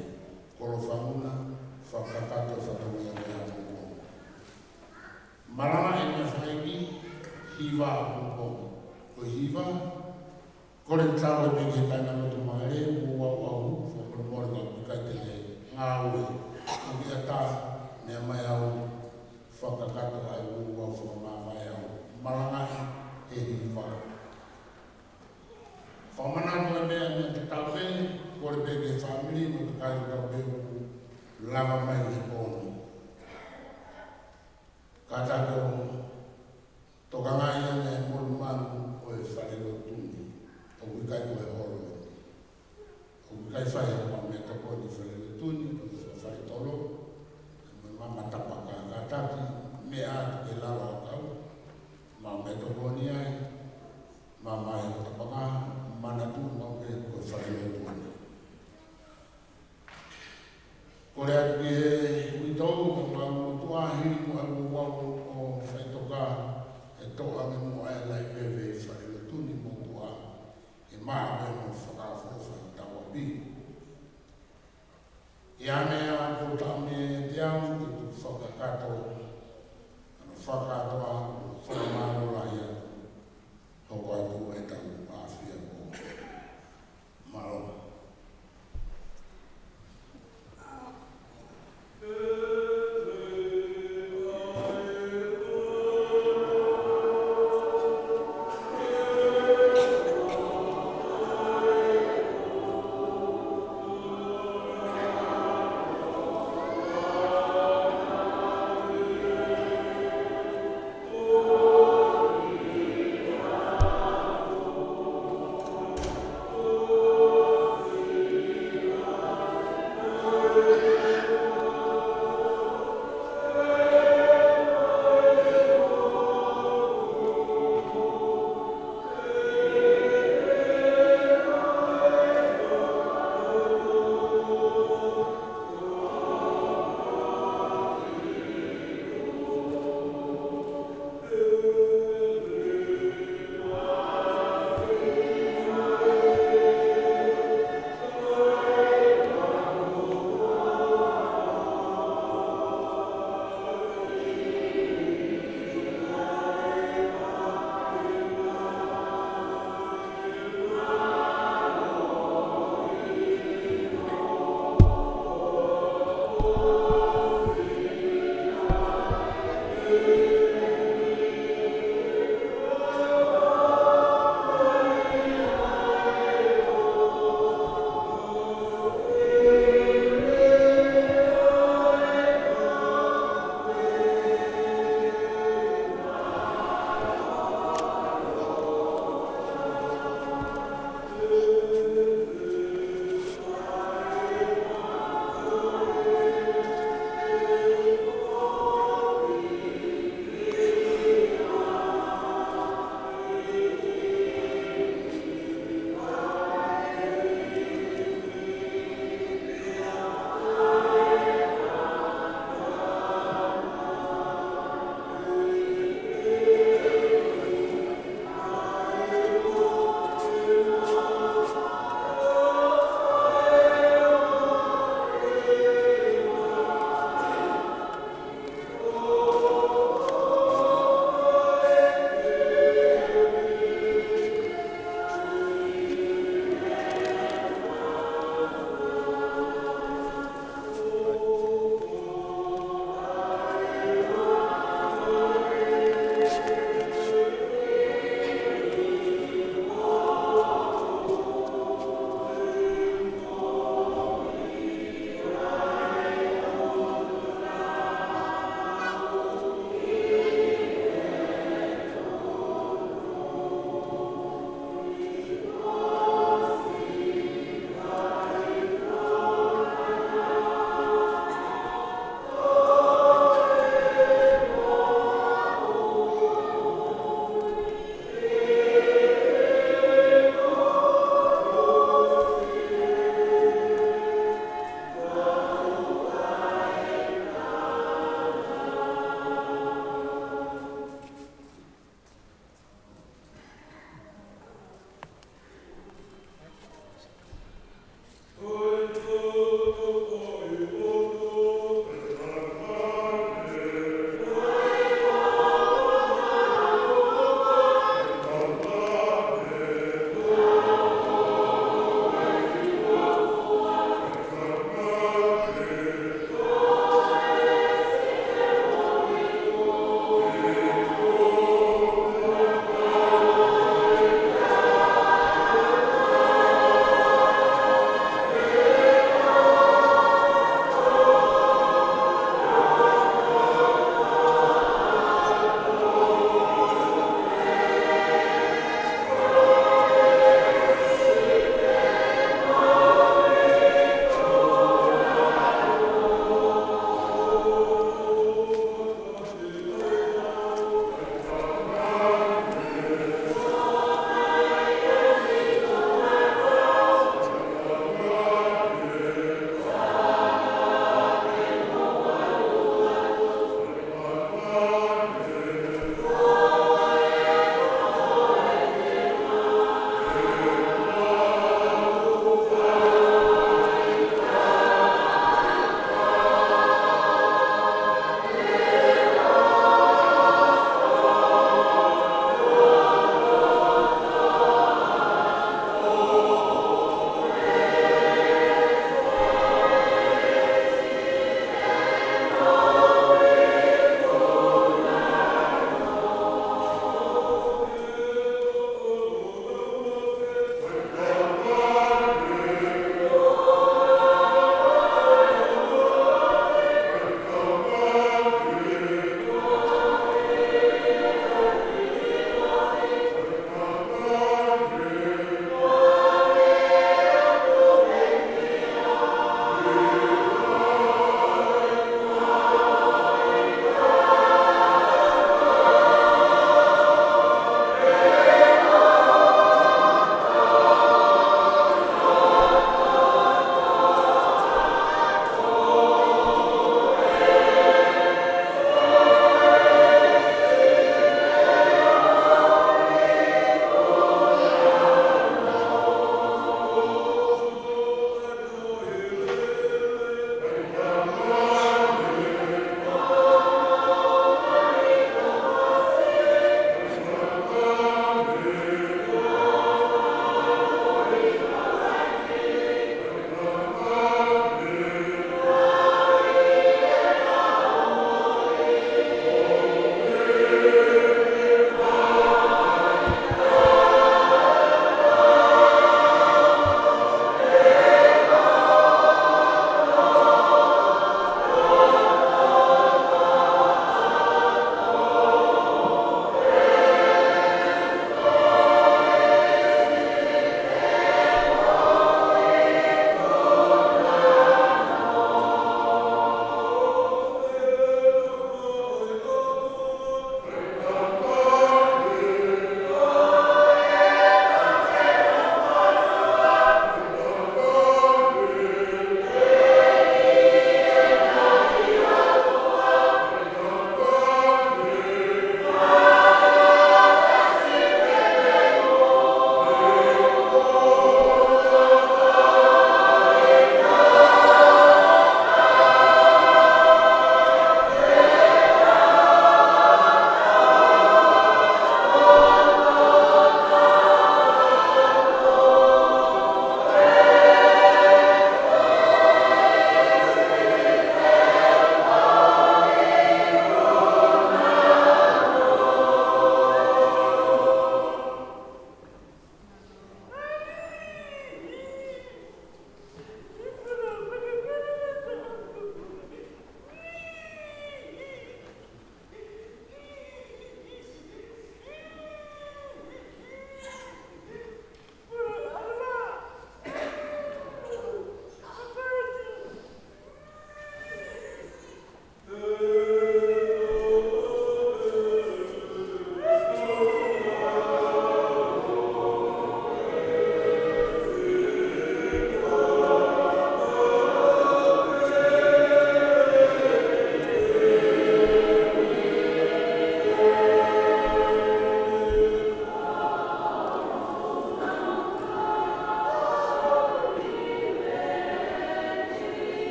Koro whamuna, whakakato whatongi a mea mōko. Marama e me whaeki, hiva a mōko. Koe hiva, kore tāwe me ke kaina no tu maere, mua au, whakore mōre ngā kukai te le ngā ue. Kuki a tā, nea mai au, whakakato ai mua whakamāwai au. Marangahi, he hiva. Whamana koe mea me te tāwe, kore me ke whamiri, no te kai ka peu, lava mai ki pōno. Ka tāko, toka ngai ane mōru manu, o e wharero tūni. O wikai koe horo. O wikai whai hapa me ka pōni wharero tūni, o whare tolo. Mama tapaka kataki, me atu e laro a kau. Ma me to pōni ai. Ma mai o tapaka, mana tū mau e koe wharero tūni. Kore atu ki he uitou, ka mau tuahi, mo alu wau o whaitoka, e toa me mo ai lai pewe wharero tūni mo tua. E maa me mo whakawhawha tawa pi. I ane a kota me te au, ki tu whakakato, whakatoa, whakamaro rai atu, hoko atu e tau awhia ko. Maro.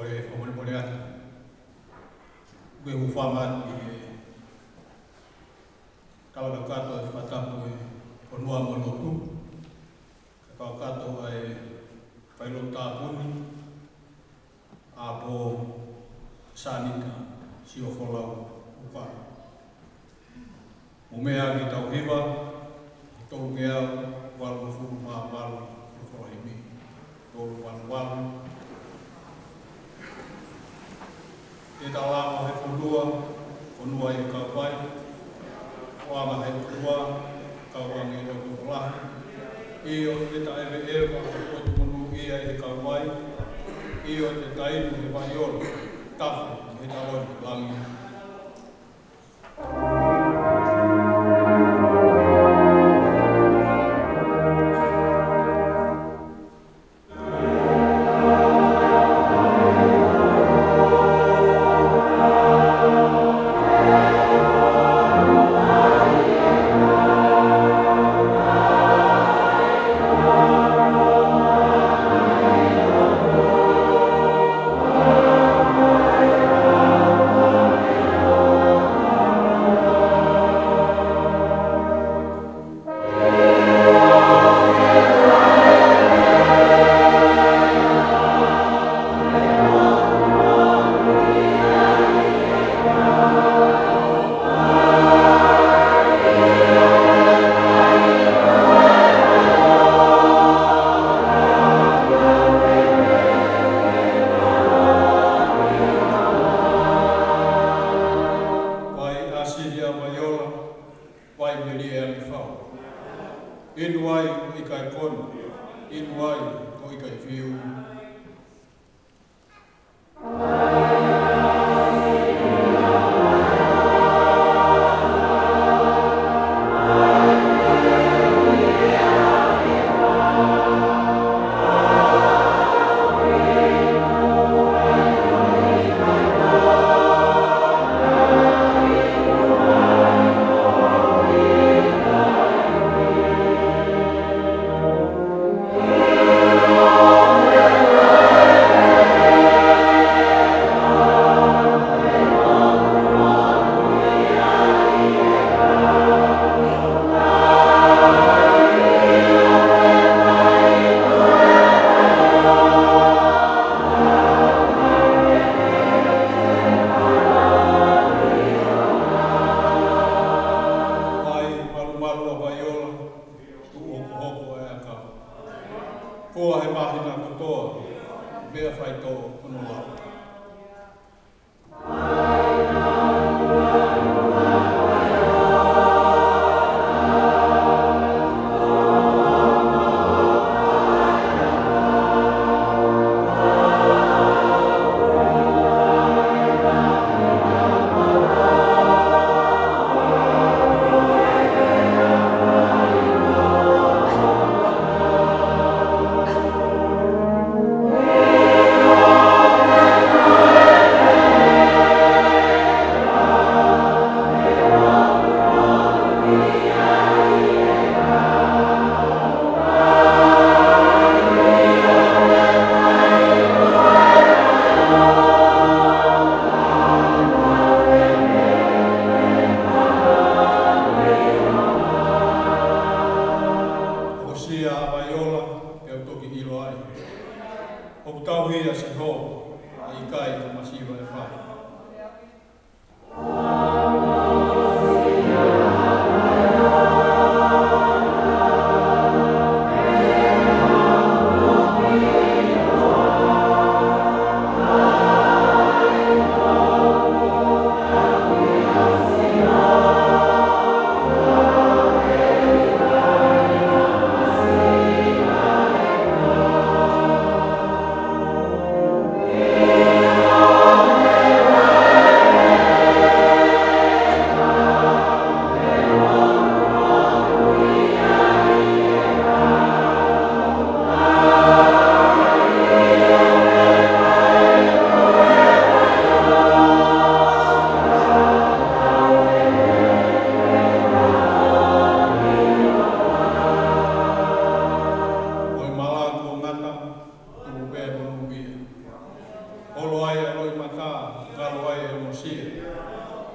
o e whamone ata. Ue hu whama i kawa kato e whatapu e whanua manotu. Kawa kato e whailo tāpuni a po sanita si o wholau upa. O mea ki tau hiwa, i tolu ngea walu furu maa walu i whorahimi. Tolu walu. E tau lama he whanua i kauwai, wama he kua, kauwangi o tukolahi. I o te taewe ewa o tukunu ia i kauwai, i o te tainu he waiolo, tafu he tawai langi.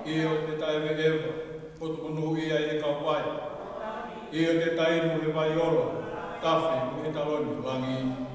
I o te taewe ewa, o tuku nuhu ia e kau wai. I o te tainu he vai ora, tawhi mu he taloni langi.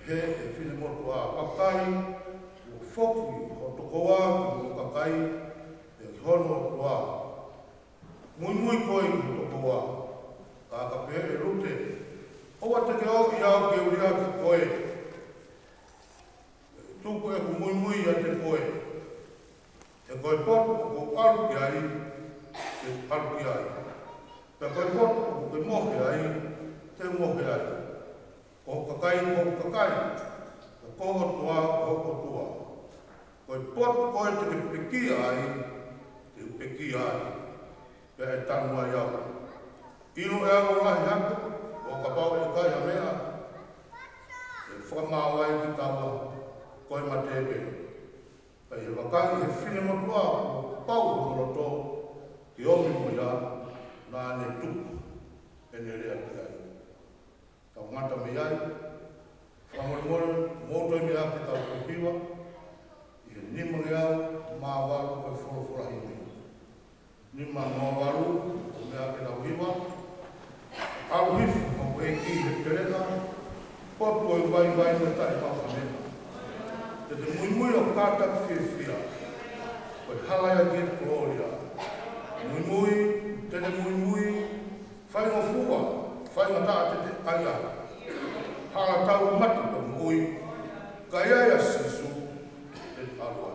he e whine motu a pakai, o foki o tokoa, o kakai, e hono o tua. Mui koe o tokoa, ka kape e rute. Owa te ke au i au ke uria ki koe. Tuku e ku mui a te koe. E koe potu ko aru ki ai, te aru ki ai. Pe koe potu ko ke mohe ai, te mohe ai. Ko kakai, ka koho tua, hoko tua. Koe potu koe te ke peki ai, te peki ai. Pe e tanu ai au. Ino e au lahi hako, o ka pau e kai a mea, e whakamau ai ki tawa, koe ma tepe. Pai he wakai he whine motua, o pau o moroto, ki omi mo ia, nā ne tuku, e ne rea ki ai. Tau ngata me ai, whamoremore, mōtoi me ake tau kupiwa, i he nima le au, mā waru koe whorofora hini. Nima mā waru, o me ake tau hiwa, au hifu, o e ki he terena, potu o vai me tai pāwhamena. Te te mui o kātak whiwhia, koe halaya ki e gloria. Mui, te mui, whainga fua, whainga taa te aia. Hala tau mati pa mui, ka iaia sisu, te alua.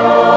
Oh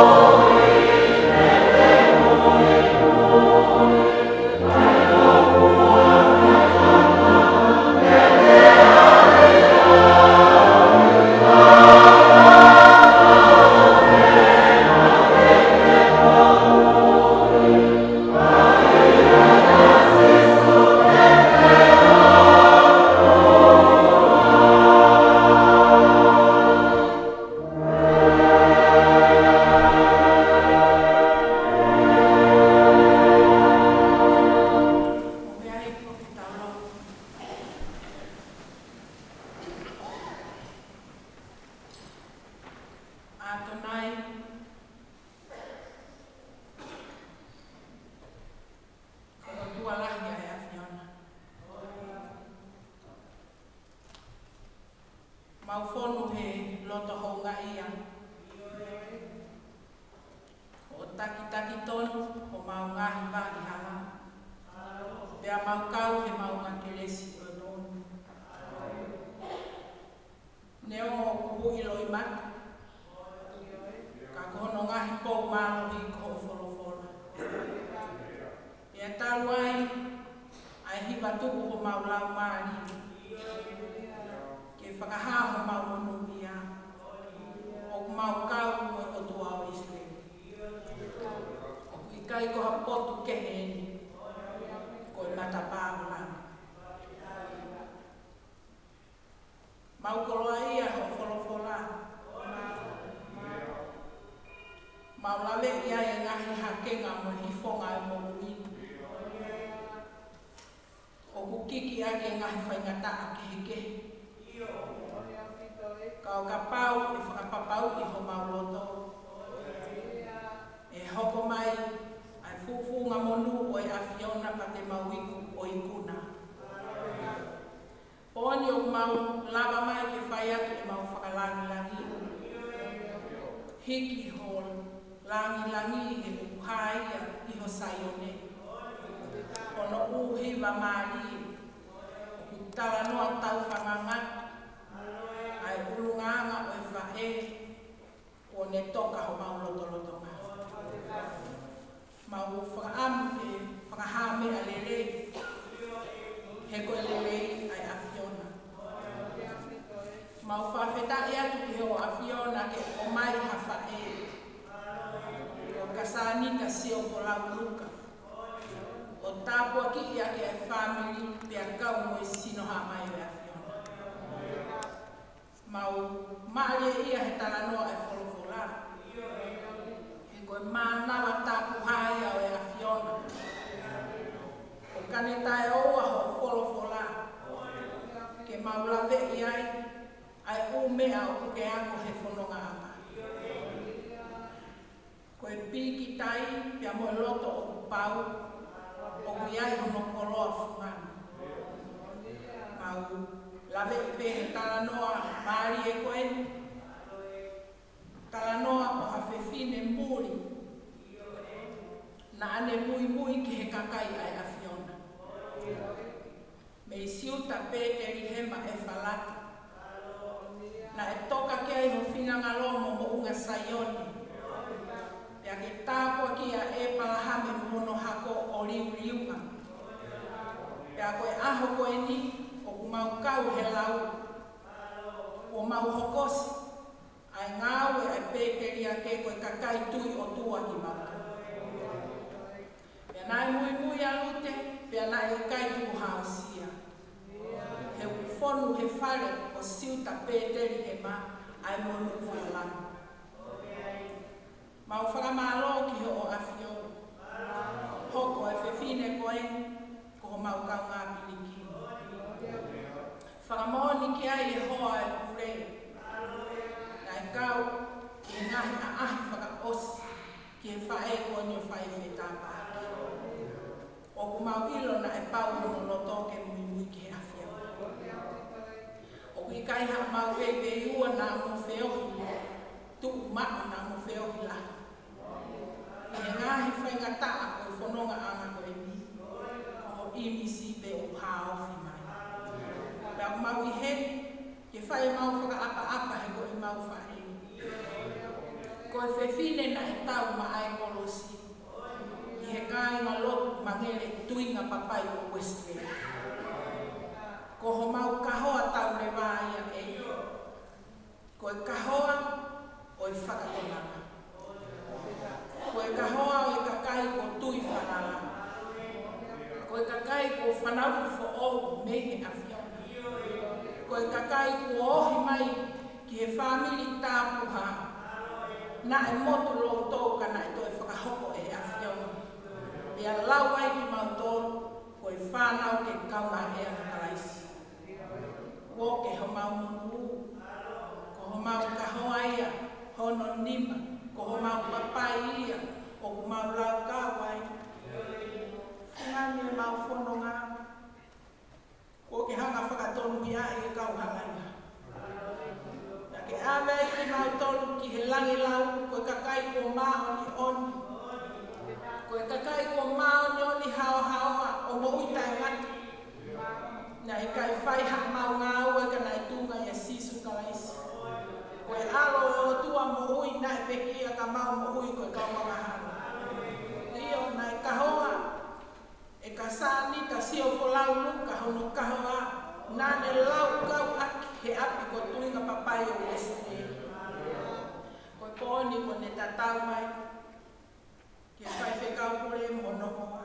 taki tonu o mau ngahi wāhi hanga. Pea mau kau he mau ngakelesi o tonu. Neo o kuhu ilo i mata. Ka kohono ngahi pou malo i koho wholowhola. Pea talu ai hiwa tuku ho mau lau maari. Ke whakahaho mau monu ia. O mau kau mo o tua o Israel. O kui kai koha potu keheni. Ko i mata pāwala. Mau koloa ia ho wholowhola. Mau lawe ia e ngahi hakenga mo hifonga e mo uinu. O kukiki ake ngahi whaingata a kehekehe. Kau ka pau e whakapapau i ho mauloto. E hoko mai ai fufunga monu o e awhiona pa te mauiku o i kuna. Pōni o mau lava mai ke whai atu e mau whakalangi-langi. Hiki ho langi-langi he uhaia i ho saione. Ono uhi wa maari. Tala noa tau whangangat. Ai ulunganga o e whae. O ne toka ho mau loto-lotonga. Mau whakaamu e whakahame a lelei. He koe lelei ai awhiona. Mau whawhetai atu ki ho awhiona ke o mai ha whae. O kasanita sio ko lau luka. O tāpua ki ia ke ai whamiri pia kau mo i sinoha mai e awhiona. Mau maare ia he talanoa e wholowhola. He koe mānawa tāpuhai au e awhiona. O kanetai oua ho wholowhola. Ke maulawe iai ai umea o ke ango he whanonga ama. Koe piki tai pia mo loto o pau o iai hono koloa whungana. Mau lawe i pehe talanoa maari e koe. Talanoa o hawhewhine muri. Na ane mui ki he kakai ai awhiona. Me siuta pēteri hema e whalata. Na e toka ke ai ho whinanga lomo mo unga saioni. Pea ke tāpua ki a e palahame mono hako o riuriunga. Pea koe aho koe ni o kumau kau he lau. O mau hokosi. Ai ngāwe ai pēteri a ke koe kakai tui o tua ki mau. Pea nai mui a lute, pea nai e kai tuku haosia. He whonu he whare o siuta pēteri he ma ai monu whalama. Mau whakamalo ki ho o awhiona. Hoko e whewhine koe, ko ho mau kau ngā piliki. Whakamoni ki ai e hoa e pure. Nai kau ki e ngahi a ahi whakaosi ki e whae ko ni o whae whetapa. O ku mau ilo na e pau mono no toke mui ki he awhiona. O ku i kai ha mau e ua na mo wheohi. Tuku mao na mo wheohi lahi. I he ngahi whaingata a koe whanonga anga koe ni. O imisi pe o haofi mai. Pea mau i he, ke whae mau whakaapa he koe mau whae. Koe whewhine na e tau ma ai kolosi. I he ngai ngā lotu mangere tuinga papai o Westway. Ko ho mau kahoa tau le wāia e. Koe kahoa o i whakatonanga. Koe kahoa o i kakai ko tui whanala. Koe kakai ko whanau fo o mehe awhiona. Koe kakai ko ohi mai ki he whamiri tāpuha. Na e motu lo tōka na e toi whakahoko e awhiona. Pea lau ai ki mau tōru, koe whanau ke kaunga e ana kalaisi. Ko ke ho mau munu, ko ho mau kahoa ia, hono nima, ko ho mau papai ia, o ko mau lau kawai. Ngani e mau whanonga. Ko ke hanga whakatonu ia e kauhangaina. Na ke awe ki mau tonu ki he langi lau, koe kakai ko maa ni oni. na e pekia ka mau mo hui koe ka wangahana. Io na e kahoa, e ka sani ka sio folau luka hono kahoa, na ne lau kau aki he api ko tuinga papai o este. Koe pōni ko ne tatau mai, ki a whai whekau kore mono hoa.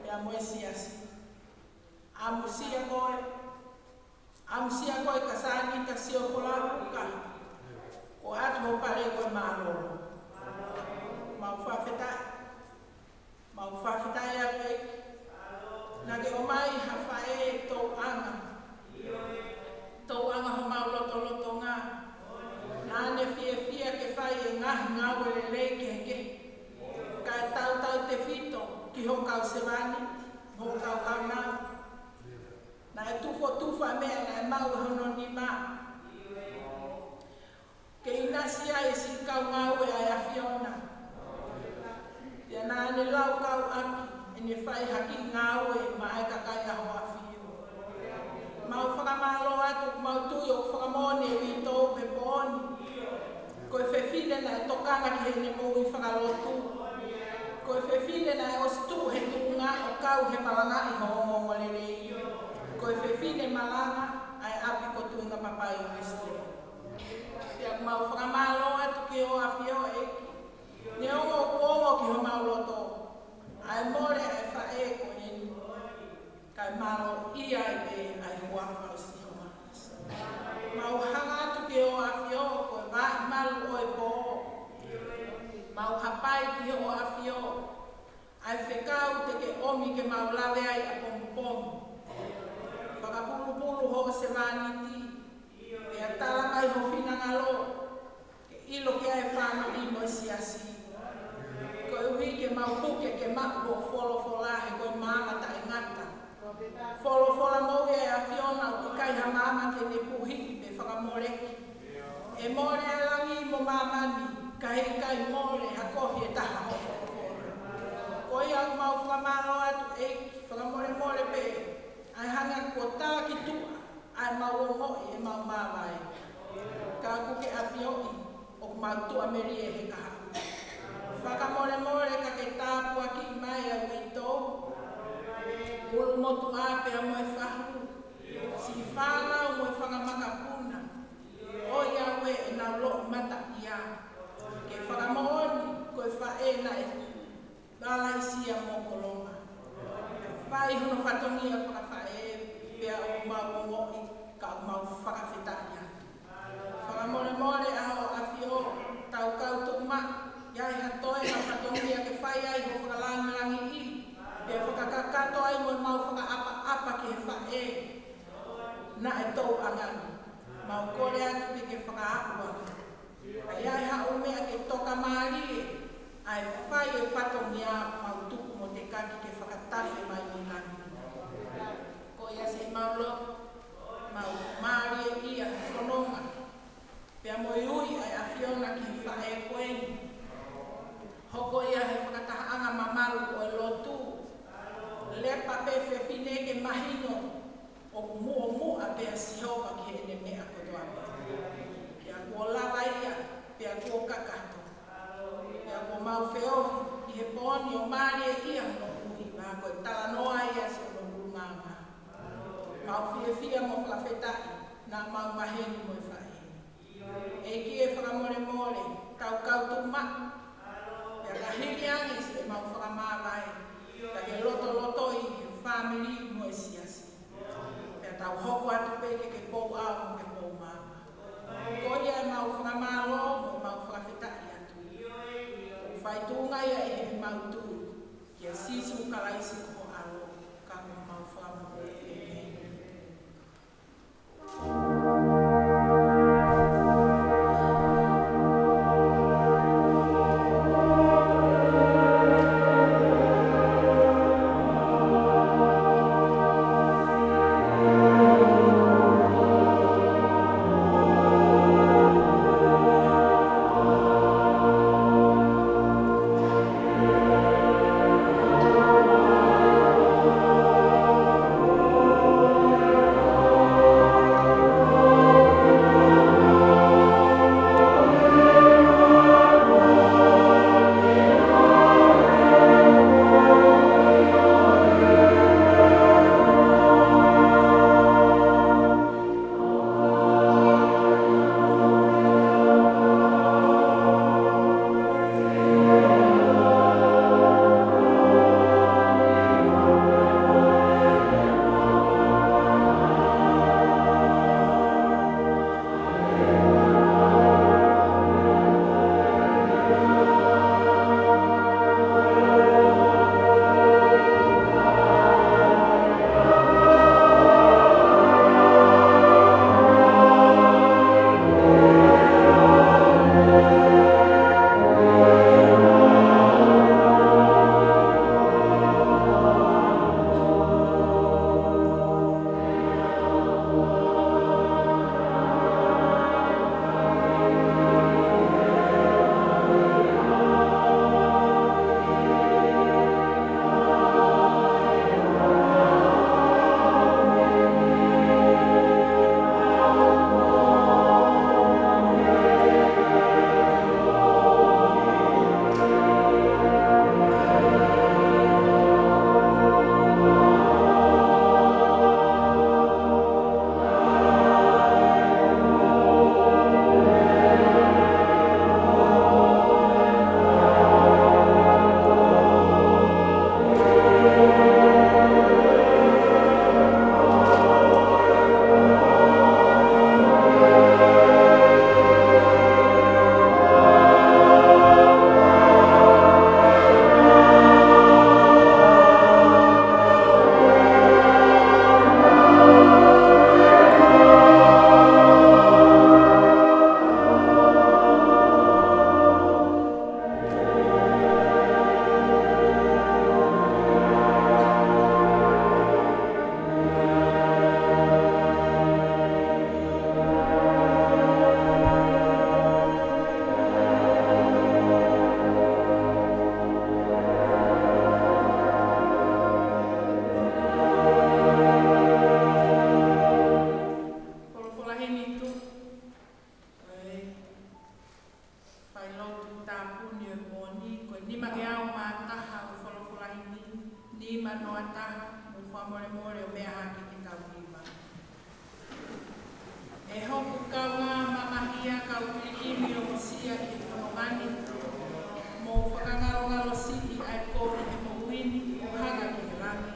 Pea moe siasi. Amusia koe ka sani ka sio folau luka. O atu ho pare koe māloro. Mau whawhetai a peki. Nage o mai ha whae tau anga. Tau anga ho mau loto ngā. Nāne fia ke whai e ngahi ngāwe le leike heke. Ka e tau te whito ki ho kau sewani, ho kau nau. Na e tufa mea na e mau hono ni mā. Ke inasia e si kau ngāwe ai a Fiona. Ia nāne lau kau aki, e ne whai haki ngāwe ma e kakai aho a Fio. Mau whakamalo atu, mau tui o whakamone e wito pe pōni. Koe whewhine na e tokanga ki he ne mou i whakalotu. Koe whewhine na e ostu he tunga o kau he malanga i ho ongo lerei. Koe whewhine malanga ai api ko tuinga papai o Estere. Ia mau whakamalo atu ki o a Fio eki. Ne ongo ki ho mau loto. Ai more ai whae ko eni. Kai malo ia e pe ai huafa o si homa. Mau hanga atu ki o a Fio ko e vai malu o e po. Mau hapai ki o a Fio. Ai whekau te ke omi ke mau lawe ai a pompomu. Whakapulu ho se vaniti. E a tala kai ho fina ngalo. Ke ilo ke ai whanori mo siasi. Ko uhi ke mau huke ke maku o wholofola he koe māngata e ngata. Wholofola mau e a Fiona o kai ha māma te ne puhi pe whakamoreki. E more a langi mo māmani, ka hei kai more ha kohi e taha o wholofola. Ko ia mau whakamaro atu eiki, whakamore pe. Ai hanga kua tā ki tua, ai mau o hoi e mau māwai. Ka kuke a Fioi, o mau tua meri e he kaha. Whakamore ka ke tāpua ki mai au i tō. Ulu motu ape a moe whahu. Si whanau moe whangamaka puna. O iawe e nau lo mata ia. Ke whakamoni koe whae na e balaisia mo kolonga. Whai hono whatongia whakawhae pia o mau o ngoi ka o mau whakawhetaia. Whakamore aho a Fio tau kau tuma. Iai hatoi na whatongia ke whai ai ho whakalangi i. Pea whakakakato ai mo mau whakaapa ke he whae. Na e tau angani. Mau kore atu ke whakaapua. Ai ai hau mea ke toka maari e. Ai whai e whatongia mau tuku mo te kaki ke whakatafe mai ni nani. Ko ia se mau lo. Mau maari e ia whanonga. Pea mo iui ai a Fiona ki whae koeni. Hoko ia he whakatahaanga mamaru o e lotu. Lepa pe whewhine ke mahino o mua pea sihopa ki he ne mea kotoa. Pea kua lawa ia, pea kua kakato. Pea kua mau whiohi i he pōni o maari e ia no hui. Maa koe talanoa ia se no hrumanga. Mau whiawhia mo whakawhetai, nā mau maheni mo i whae. E ki e whakamore, tau kautuma. Pea ka hiri angi se mau whakamāwai. Pea ke loto i he family mo e siasi. Pea tau hoko atu peke ke pou au mo ke pou mama. Ko ia e mau whakamālo mo mau whakawhetai atu. Whaitunga ia e he mau tui. Kia sisu kalaisi ko alo. Ka mau whakamālo e inga no ataha, mo whamore more o mea hake ki tau hiwa. E hoku kaunga mamahia kau kirimi o mosia ki whanongani, mo whakangarongaro siti ai kore e mo uini o haga ki he rangi.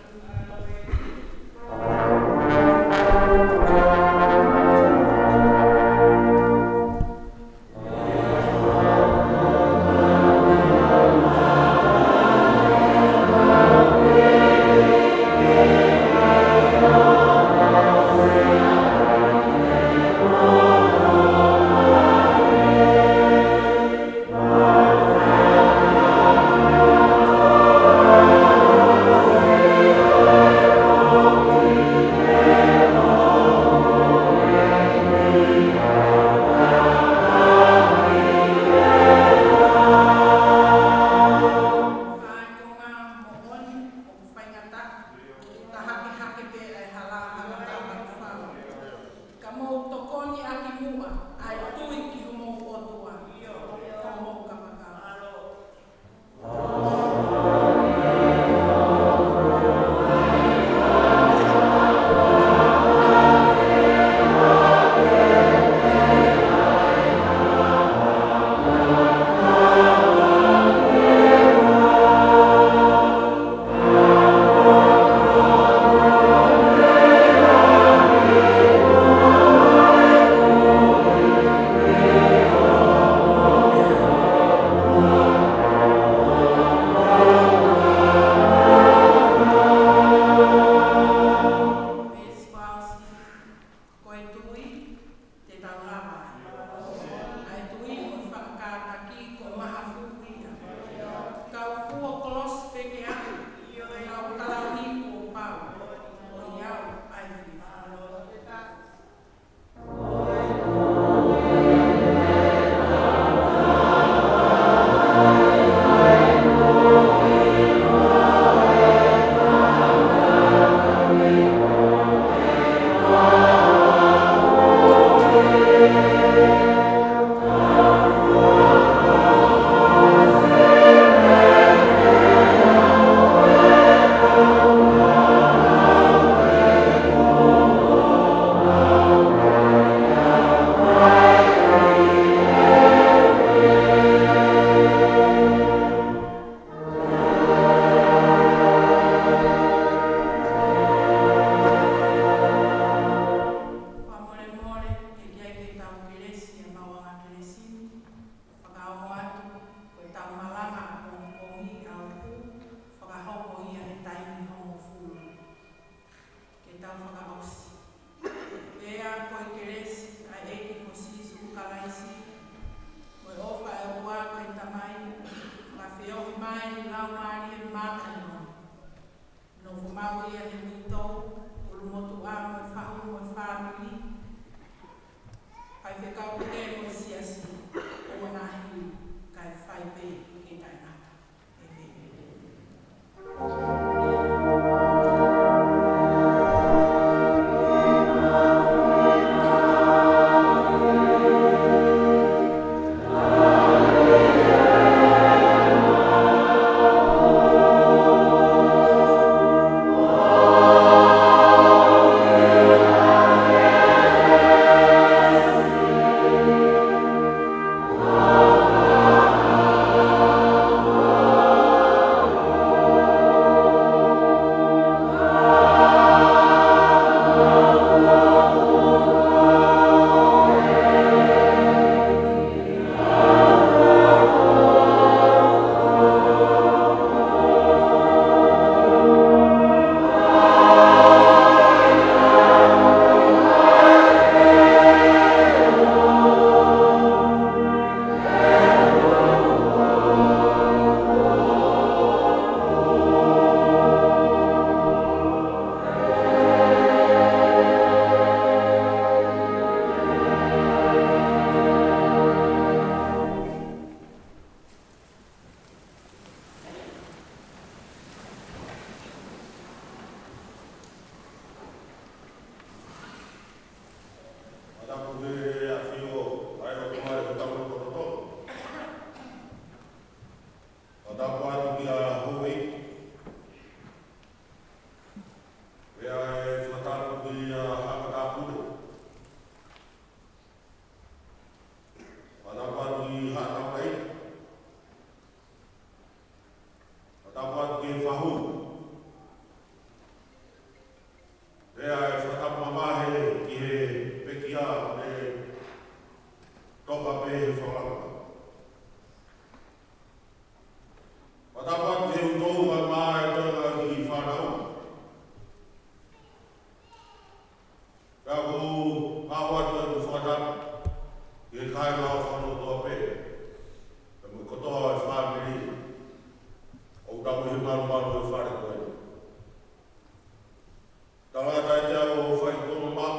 mahu. Ea e whakamamahe ki he pekia e toka pe he whakaraka. Watapat he utou a maa e toka ki whanau. Ka ku awat e whakatap ki he kai ngā whanau toa pe. Ka mu kotoa e whamiri. O tau he maru e whare koe. Tawata e te au o whai tono ma.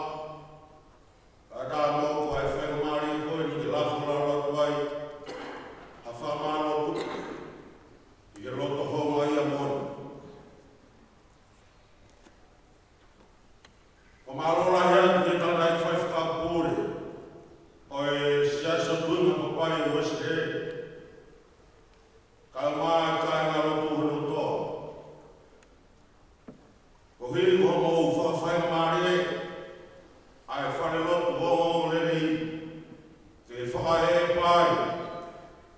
Ka tā mō ko e whengu mari koe ni te lafu rara tuai. Ha whamano tu. I he loto honga ia moni. Ko marora hea te tana i whai whakapore. O e siasa tuinga papai o este. Ka maa kai ngā roto hunu toa. Ko hiri ko mo whawhai maari e, ai whare lotu hongo lere i, ke whakae e pai,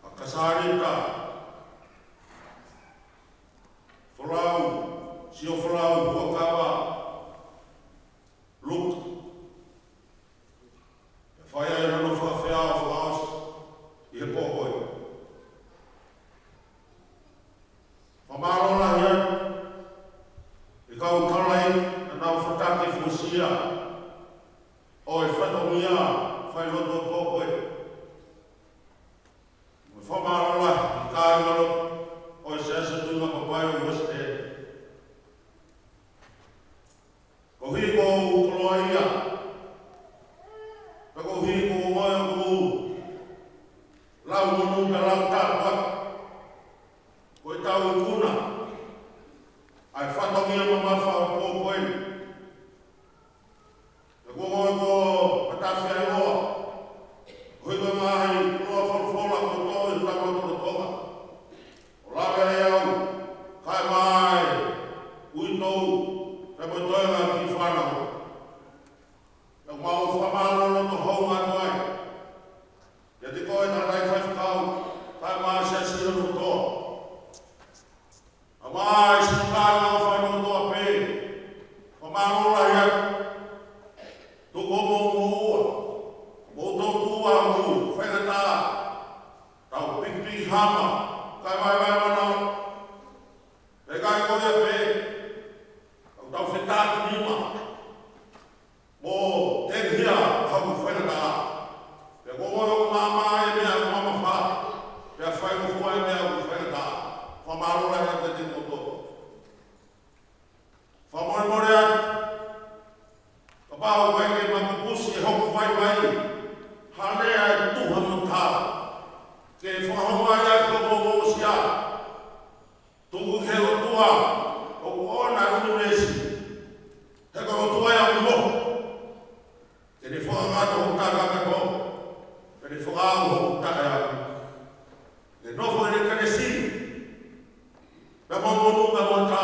a kasarita, whalau, sio whalau, huakawa, luk, e whai ai rano whawhea o whaos, i he pōkoi. Whamarora hea, i kau tarai na nau whatake fusia o e whatongia whai loto pōkoe. Me whamarora i kāingaro o e seasa tunga papai o Weste. Ko hiko o ukoloa ia, ka ko hiko o oia ko lau monu ka lau tāpua, ko e tau i kuna. Ai whatongia mamafa o pōkoe. E kōkoe ko patawhi ai loa. Hoi koe mahi loa whalwhala ko tō i tau o tonga. O lawe e au, kai mai, ui tōu, te mo toenga ki whanau. E mau whamalo no to hou ngā tuai. Ia te koe tātai whaifkau, kai mai se sira no tō. Amai si kai ngā whaino toa pē, o marora hea, tuko mō ua, mō tō tua mū, whenatā, tau pikpiki hama, kai mai manau, te kai koe pē, tau whetātu nima, mō tenhia haku whenatā, te koe o māma e mea mama wha, te whaino fua e mea ku whenatā, whamarora hea te te koto. Whamore atu, ka pāo wenge makupusi e hoku vai vai, hanea e tuha mutā, ke whahonga ia ka mō sia, tuku ke o tua, o ona unuresi, he ka o tua ia umo, ke ne whakangata hoku taka kato, ke ne whakāo hoku taka ia, ke nofo e ne kanesi, me mō mō nunga mō tā,